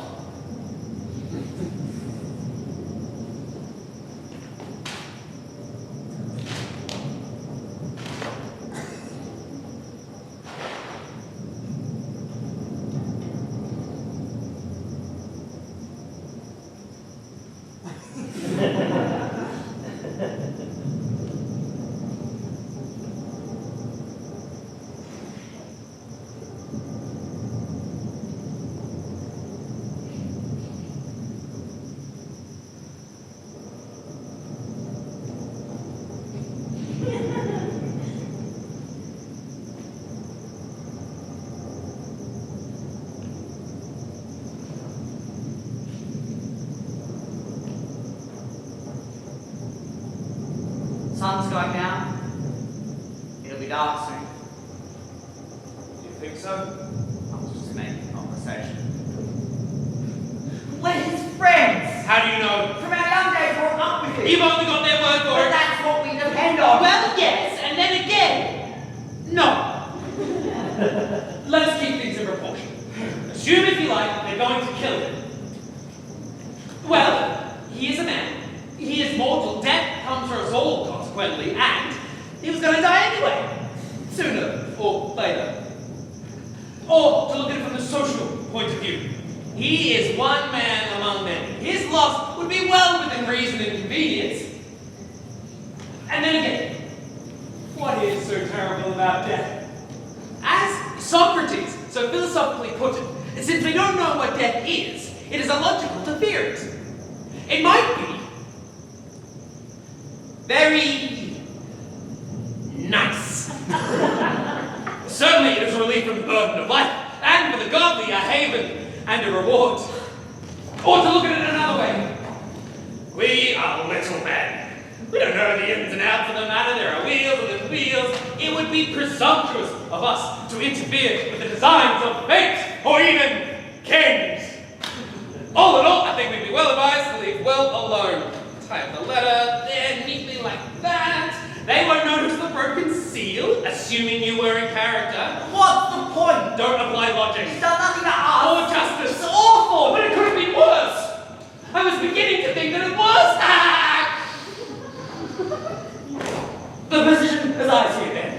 Sun's going down. It'll be dark soon. Do you think so? I'm just making conversation. We're his friends! How do you know? From our young days, we're up with him. You've only got their word for But it. that's what we depend on. Well, yes, and then again. No. Let us keep things in proportion. Assume, if you like, they're going to kill him. Well, he is a man. He is mortal. Death comes for us all, consequently, and he was going to die anyway. Sooner or later. Or, to look at it from the social point of view, he is one man among many. His loss would be well within reason and convenience. And then again, what is so terrible about death? As Socrates so philosophically put it, since we don't know what death is, it is illogical to fear it. It might be very nice. Certainly it is a relief from the burden of life, and for the godly a haven and a reward. Or to look at it another way, we are little men. We don't know the ins and outs of the matter. There are wheels and little wheels. It would be presumptuous of us to interfere with the designs of fate or even kings. All in all, I think we'd be well advised to leave well alone. Type the letter there neatly like that. They won't notice the broken seal, assuming you were in character. What's the point? Don't apply logic. He's done nothing to us. Or justice. It's awful. But it could have been worse. I was beginning to think that it was. The position as I see it then.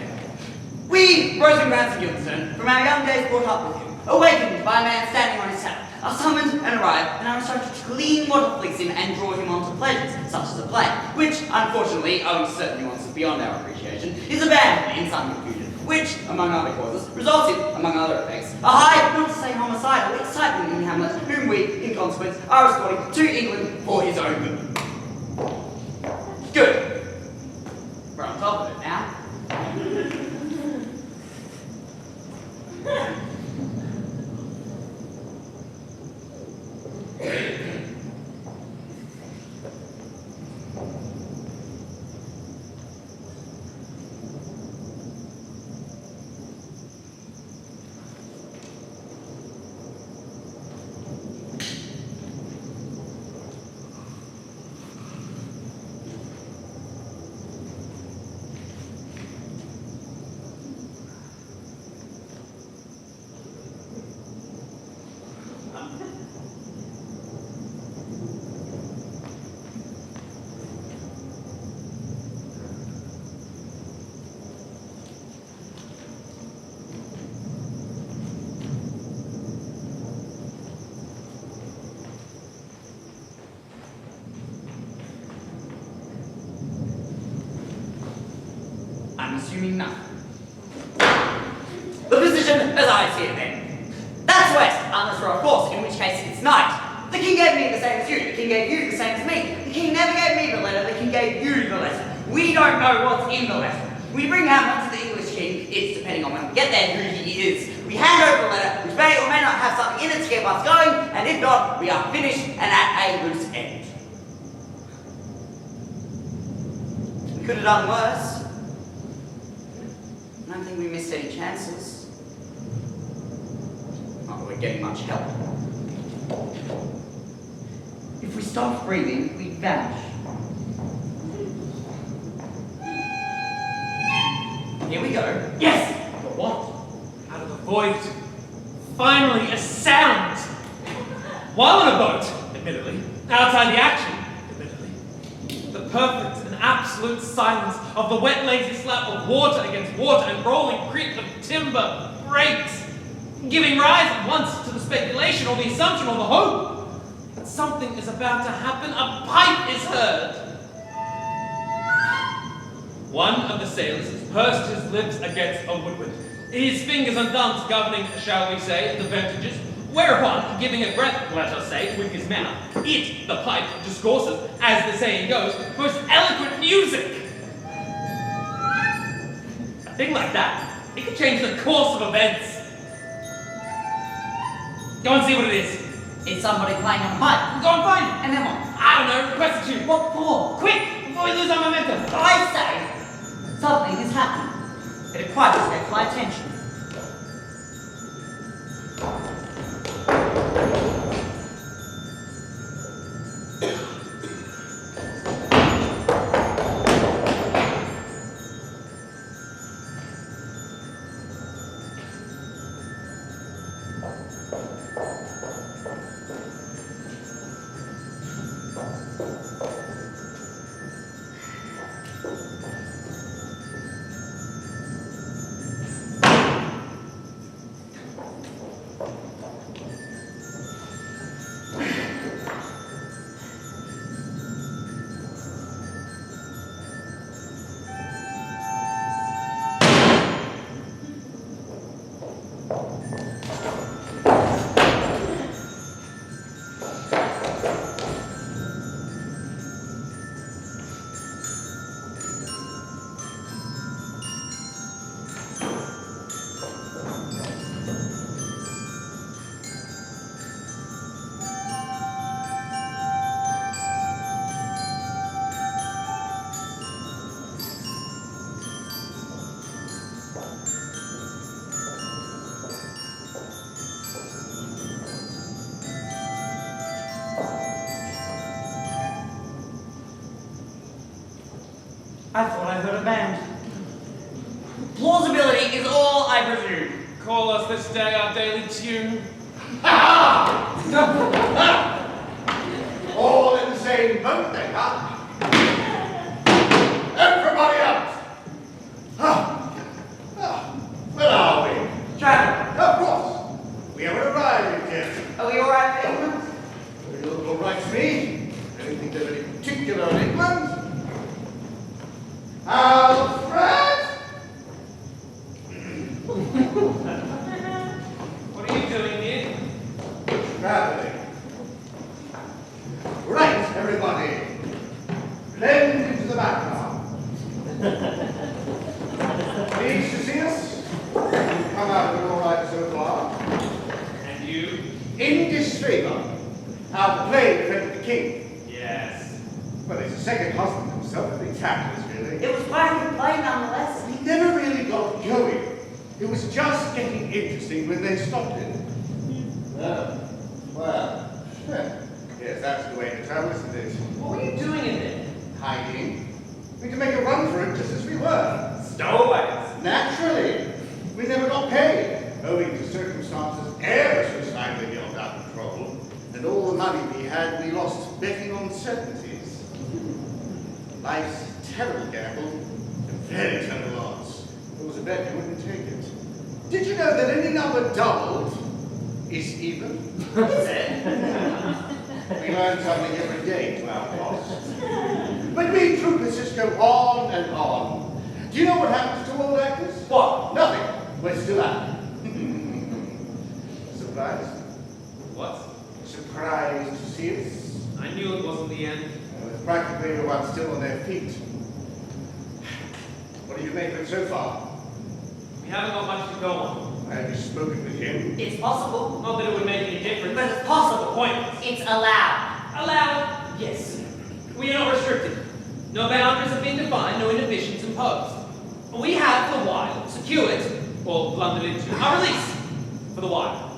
We, Rosencrantz and Guildenstern, from our young days brought up with him, awakened by a man standing on his saddle, are summoned and arrived, and are instructed to glean what afflicts him and draw him on to pleasures, such as a play, which, unfortunately, owing to certain nuances beyond our appreciation, is abandoned in some confusion, which, among other causes, results in, among other effects, a high, not to say homicidal, excitement in Hamlet, whom we, in consequence, are escorting to England for his own good. Good. We're on top of it now. assuming nothing. The position, as I see it then. That's west, unless we're of course, in which case it's night. The king gave me the same as you, the king gave you the same as me. The king never gave me the letter, the king gave you the letter. We don't know what's in the letter. We bring Hamlet to the English king, it's depending on when we get there who he is. We hand over the letter, which may or may not have something in it to keep us going, and if not, we are finished and at a loose end. We could have done worse. I don't think we missed any chances. Not that we're getting much help. If we stop breathing, we vanish. Here we go. Yes! But what? Out of the void, finally a sound! While on a boat, admittedly, outside the action, admittedly, the perfect and absolute silence of the wet lazy slap of water against water and rolling creak of timber breaks, giving rise at once to the speculation or the assumption or the hope that something is about to happen. A pipe is heard. One of the sailors has pursed his lips against a woodwind, his fingers and thumbs governing, shall we say, the vertiges, whereupon, giving a breath, let us say, with his mouth, it, the pipe, discourses, as the saying goes, most eloquent music. A thing like that, it could change the course of events. Go and see what it is. It's somebody playing on the pipe. Go and find it. And then what? I don't know, request a tune. What for? Quick, before we lose our momentum. I say, something is happening. It quite escaped my attention. I thought I heard a band. Plausibility is all I presume. Call us this day our daily tune. All in the same boat then, huh? Everybody out! Where are we? Traveler, Of course. We haven't arrived yet. are we alright, gentlemen? You look all right to me. Anything there's any particular in England? Alfred? What are you doing here? Traveling. Right, everybody. Blend into the background. Pleased to see us? You've come out of it all right so far. And you? In disfavor, how the play defended the king. Yes. Well, he's a second husband himself, a big tactless, really. It was quite a good play nonetheless. He never really got going. It was just getting interesting when they stopped it. Oh, well, yes, that's the way to travel, isn't it? What were you doing in there? Hiding. We could make a run for it just as we were. Stowaways. Naturally. We never got paid, owing to circumstances ever so slightly beyond our control. And all the money we had, we lost betting on certainties. Life's a terrible gamble, and very terrible odds. There was a bet you wouldn't take it. Did you know that any number doubled is even? Is it? We learn something every day to our cost. But we troopers just go on and on, Do you know what happens to old actors? What? Nothing. We're still acting. Surprised? What? Surprised to see us? I knew it wasn't the end. With practically everyone still on their feet. What do you make of it so far? We haven't got much to go on. Have you spoken with him? It's possible, Not that it would make any difference. but it's possible. Pointless. It's allowed. Allowed? Yes. We are not restricted. No boundaries have been defined, no inhibitions imposed. We have, for the while, secured, or blundered into, our release, for the while.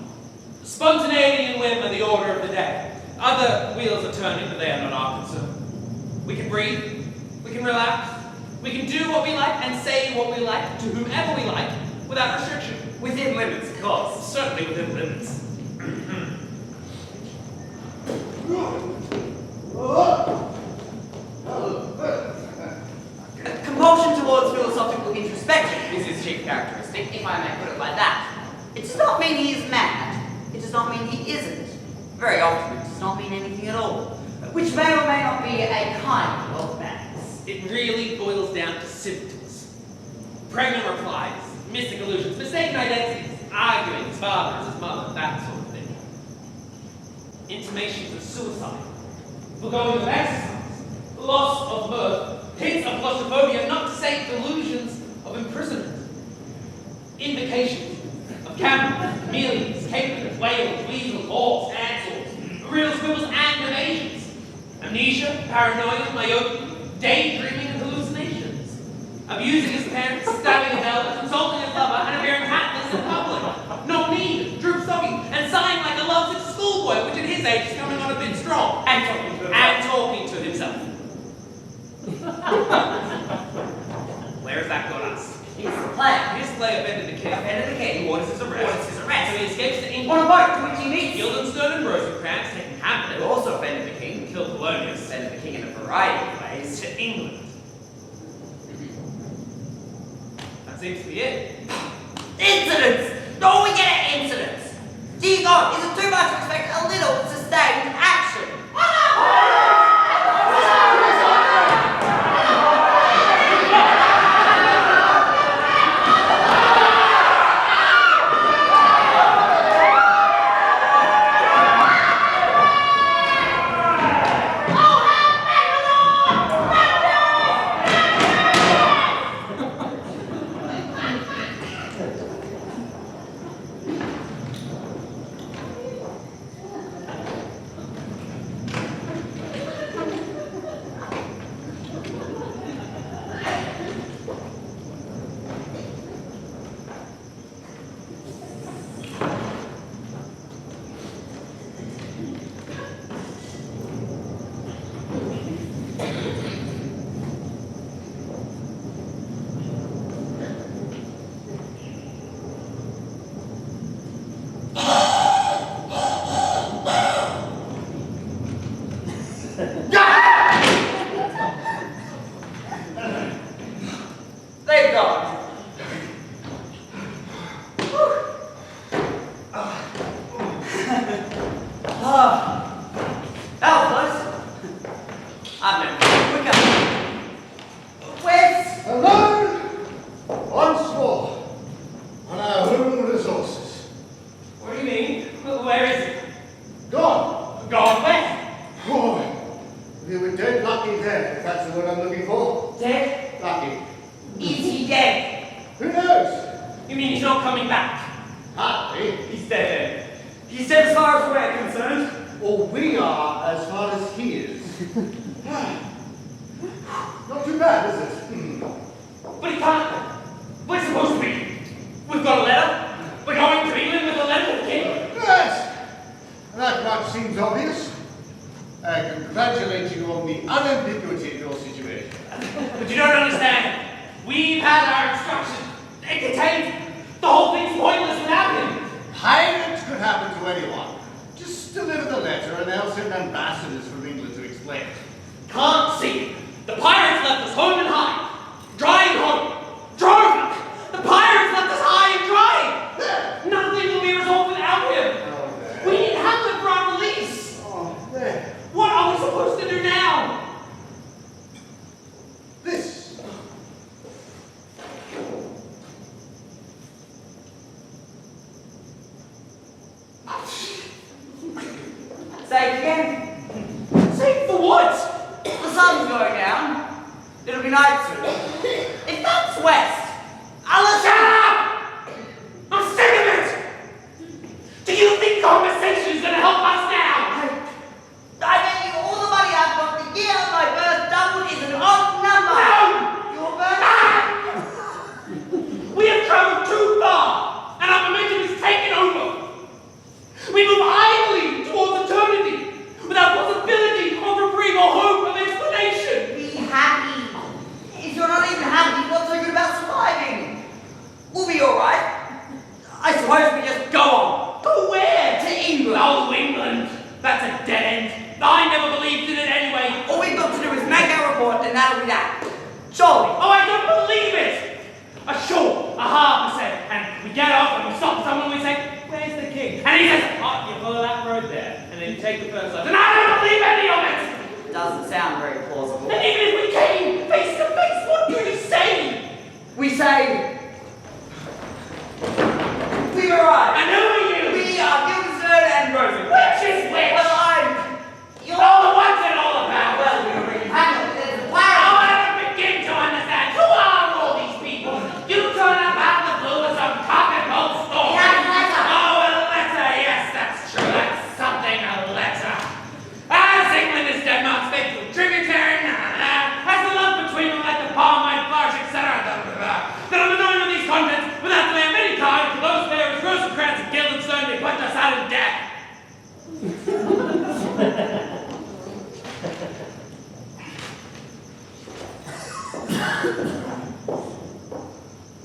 Spontaneity and whim are the order of the day. Other wheels are turning, but they are not our concern. We can breathe, we can relax, we can do what we like and say what we like to whomever we like, without restriction. Within limits, of course. Certainly within limits. Compulsion towards philosophical introspection is his chief characteristic, if I may put it like that. It does not mean he is mad. It does not mean he isn't. Very often it does not mean anything at all, which may or may not be a kind of madness. It really boils down to symptoms. Pregnant replies, mystic illusions, mistaken identities, arguing his father as his mother, that sort of thing. Intimations of suicide, foregoing of exercise, loss of mirth, hints of claustrophobia, not to say delusions of imprisonment. Invocations of camels, chameleons, caperings, whales, weasels, hawks, ants, real squibbles, and evasions. Amnesia, paranoia, myopia, daydreaming, and hallucinations. Abusing his parents, stabbing his elders, insulting his lover, and appearing hatless in public. No need, droop stocking, and sighing like a lovesick schoolboy, which at his age is coming on a bit strong. And talking to himself. Where's that got us? He's the player. His play offended the king. Offended the king. He orders his arrest. Orders his arrest. So he escapes to England. On a boat to which he meets. Guildenstern and Rosencrantz, taking Hamlet, Who also offended the king. killed Polonius, Offended the king in a variety of ways. to England. That seems to be it. Incidents! Don't we get an incidents? Dear God, is it too much to expect a little sustained action? Thank God. Alphas, I've never been quicker. Where's... Alone, once more, on our own resources. What do you mean? Where is it? Gone. Gone where? Oh, we were dead lucky there, if that's the word I'm looking for. dead? Lucky. Is he dead? Who knows? You mean he's not coming back? Hardly. He's dead. He's dead as far as we're concerned. Or we are as far as he is. Not too bad, is it? But he can't. We're supposed to be. We've got a letter. We're going to England with a letter to the king. Yes. That much seems obvious. I congratulate you on the unambiguity of your situation. But you don't understand. We've had our instructions. It contains the whole thing's pointless without him. Pirates could happen to anyone. Just deliver the letter and they'll send ambassadors from England to explain it. Can't see. The pirates left us home and high. Dry and home. Drove. The pirates left us high and dry. There. Nothing will be resolved without him. Oh, there. We need Hamlet for our release. Oh, there. What are we supposed to do now? This. Safe again. Safe for what? The sun's going down. It'll be night soon. If that's west, I'll Shut up! I'm sick of it! Do you think conversation is going to help us now? I bet you all the money I've got. The year of my birth doubled is an odd number. No! Your birth? We have traveled too far, and our momentum is taken over. We move idly towards eternity, without possibility of reprieve or hope of explanation. Be happy. If you're not even happy, what's so good about surviving? We'll be alright. I suppose we just go on. Go where? To England. Oh, England. That's a dead end. I never believed in it anyway. All we've got to do is make our report and that'll be that. Surely. Oh, I don't believe it! Sure, 100%. And we get off and we stop someone and we say, where's the king? And he says, oh, you follow that road there. And then you take the first left. And I don't believe any of it! Doesn't sound very plausible. And even if we came face to face, what do we say? We say, we've arrived. And who are you? We are Guildenstern and Rosencrantz. Which is which? Well, you're Oh, what's it all about? well, we're already handled. There's a Oh, plan. I don't begin to understand. Who are all these people? You turn up out of the blue with some cock and bull story. Yeah, a letter. Oh, a letter. Yes, that's true. That's something, a letter. As England is Denmark's faithful tributary, as the love between them like the palm, my barge, etc. That I'm annoying with these contents without delay of any kind to those bearers, Rosencrantz and Guildenstern, they put us out in death.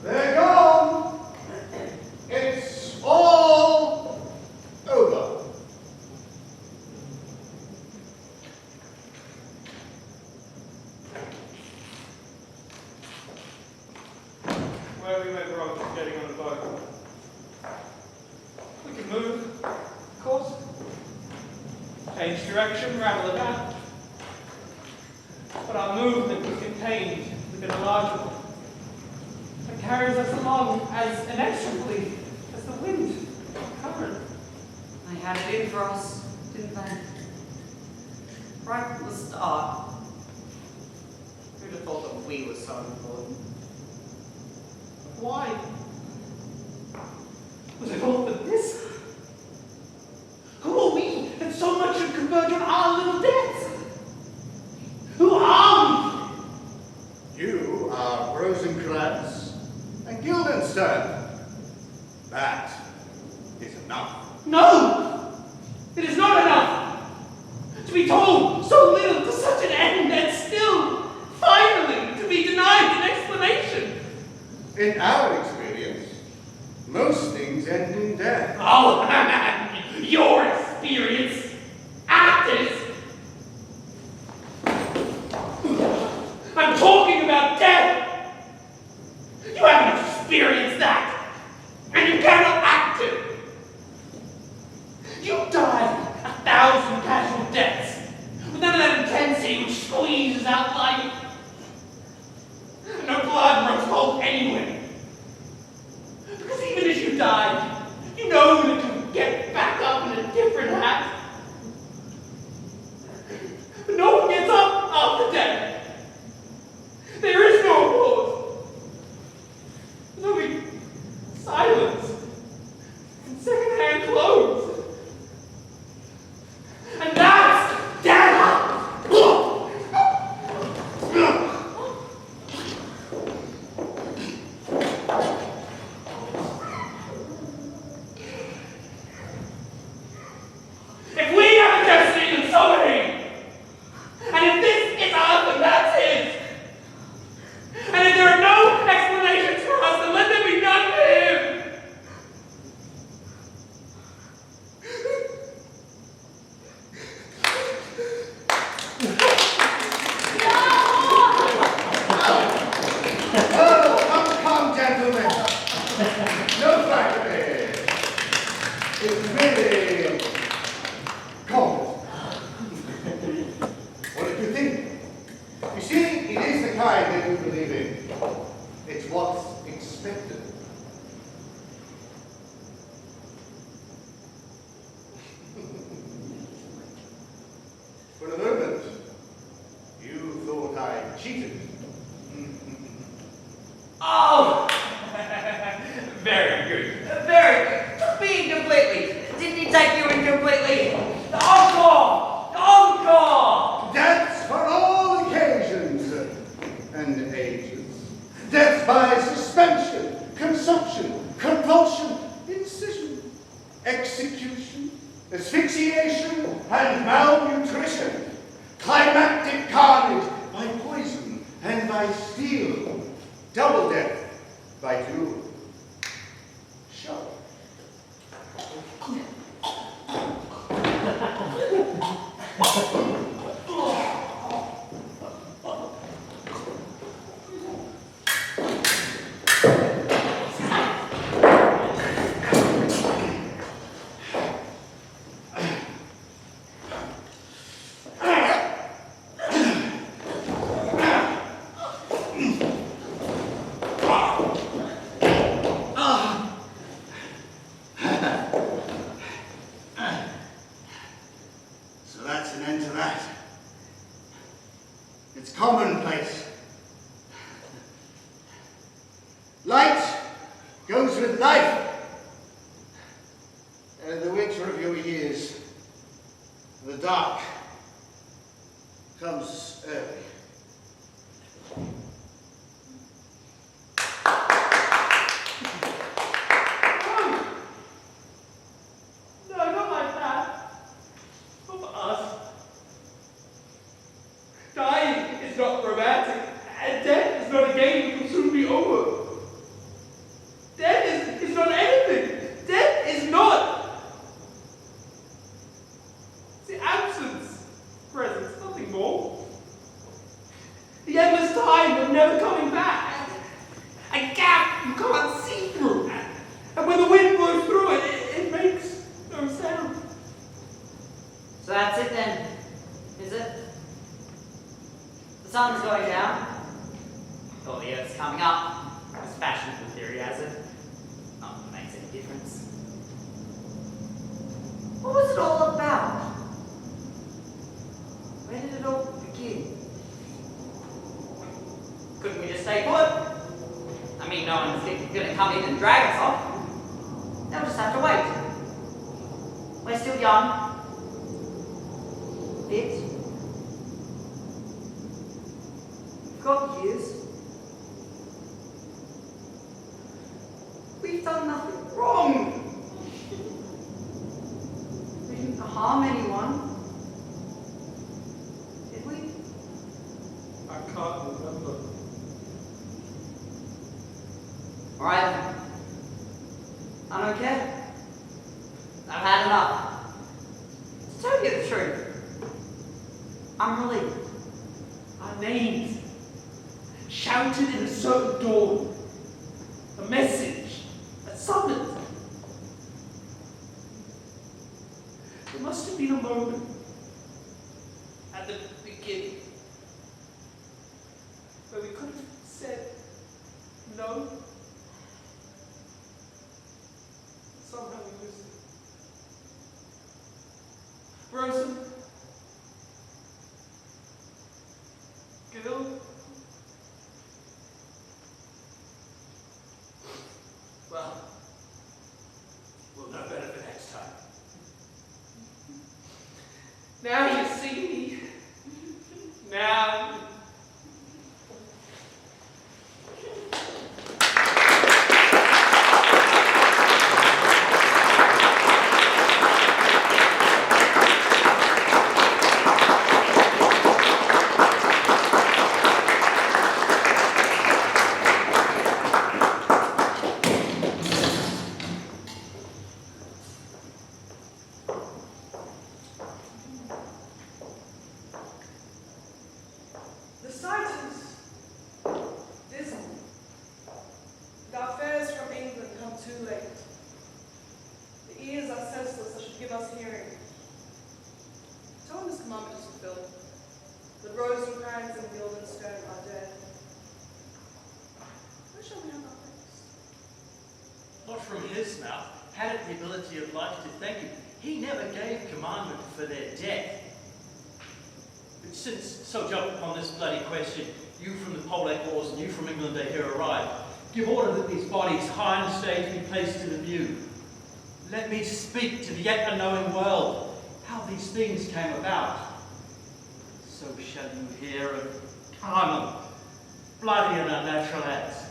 They're gone. It's all over. Where we went wrong was getting on the boat. We can move, of course. Change direction, rattle about. But our movement is contained within a larger one that carries us along as inexorably as the wind or current. They had it in for us, didn't they? Right from the start. Who'd have thought that we were so important? Why? Was it all for this? Who are we that so much should converge on our little debts? Who are You are Rosencrantz and Guildenstern. That is enough. we? No! It is not enough to be told so little to such an end and still, finally, to be denied an explanation. In our experience, most things end in death. Oh, your experience. Actors. I'm talking about death. You haven't experienced that. And you cannot act it. You die 1,000 casual deaths. With none of that intensity which squeezes out life. No blood runs cold anyway. Because even as you die, you know that you can get back up in a different hat. But no one gets up after death. There is no applause. There's only silence and secondhand clothes. execution, asphyxiation, and malnutrition, climactic carnage by poison and by steel, double death by duel. Show. So that's an end to that. It's commonplace. Light goes with life. And in the winter of your years, the dark comes early. No, not like that. Not for us. Dying is not romantic, and death is not a game that will soon be over. Death is not anything. Death is not. It's the absence, presence, nothing more. The endless time of never coming back. A gap you can't see through. And when the wind blows through it, it makes no sound. So that's it then, is it? The sun's going down. Or the earth's coming up. As fashionable theory has it. Not that it makes any difference. What was it all about? Where did it all begin? Couldn't we just stay put? I mean, no one's going to come in and drag us off. They'll just have to wait. We're still young. Fit. We've got years. We've done nothing wrong. We didn't harm anyone. Did we? I can't remember. Alright then. I don't care. I've had enough. To tell you the truth, I'm relieved. Our names shouted in a certain dawn. A message, a summons. There must have been a moment at the beginning where we could have said no. Somehow we lose it. Rosen. Gil. Well, we'll know better for next time. Now you see me. Now. The sight is dismal. The affairs from England come too late. The ears are senseless that should give us hearing. Tell him his commandment is fulfilled. The Rosencrantz and Guildenstern are dead. Where shall we have our place? Not from his mouth. Had it the ability of life to thank him, he never gave commandment for their death. But since so jumped upon this bloody question, you from the Polack Wars and you from England are here arrived, give order that these bodies high on the stage be placed to the view. Let me speak to the yet unknowing world how these things came about. So shall you hear of carnal, bloody and unnatural acts,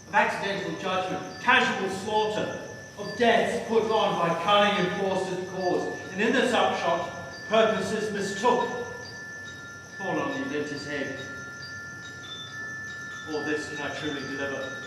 of accidental judgment, casual slaughter, of deaths put on by cunning and forced cause, and in this upshot, purposes mistook, fall on the inventor's head. All this can I truly deliver.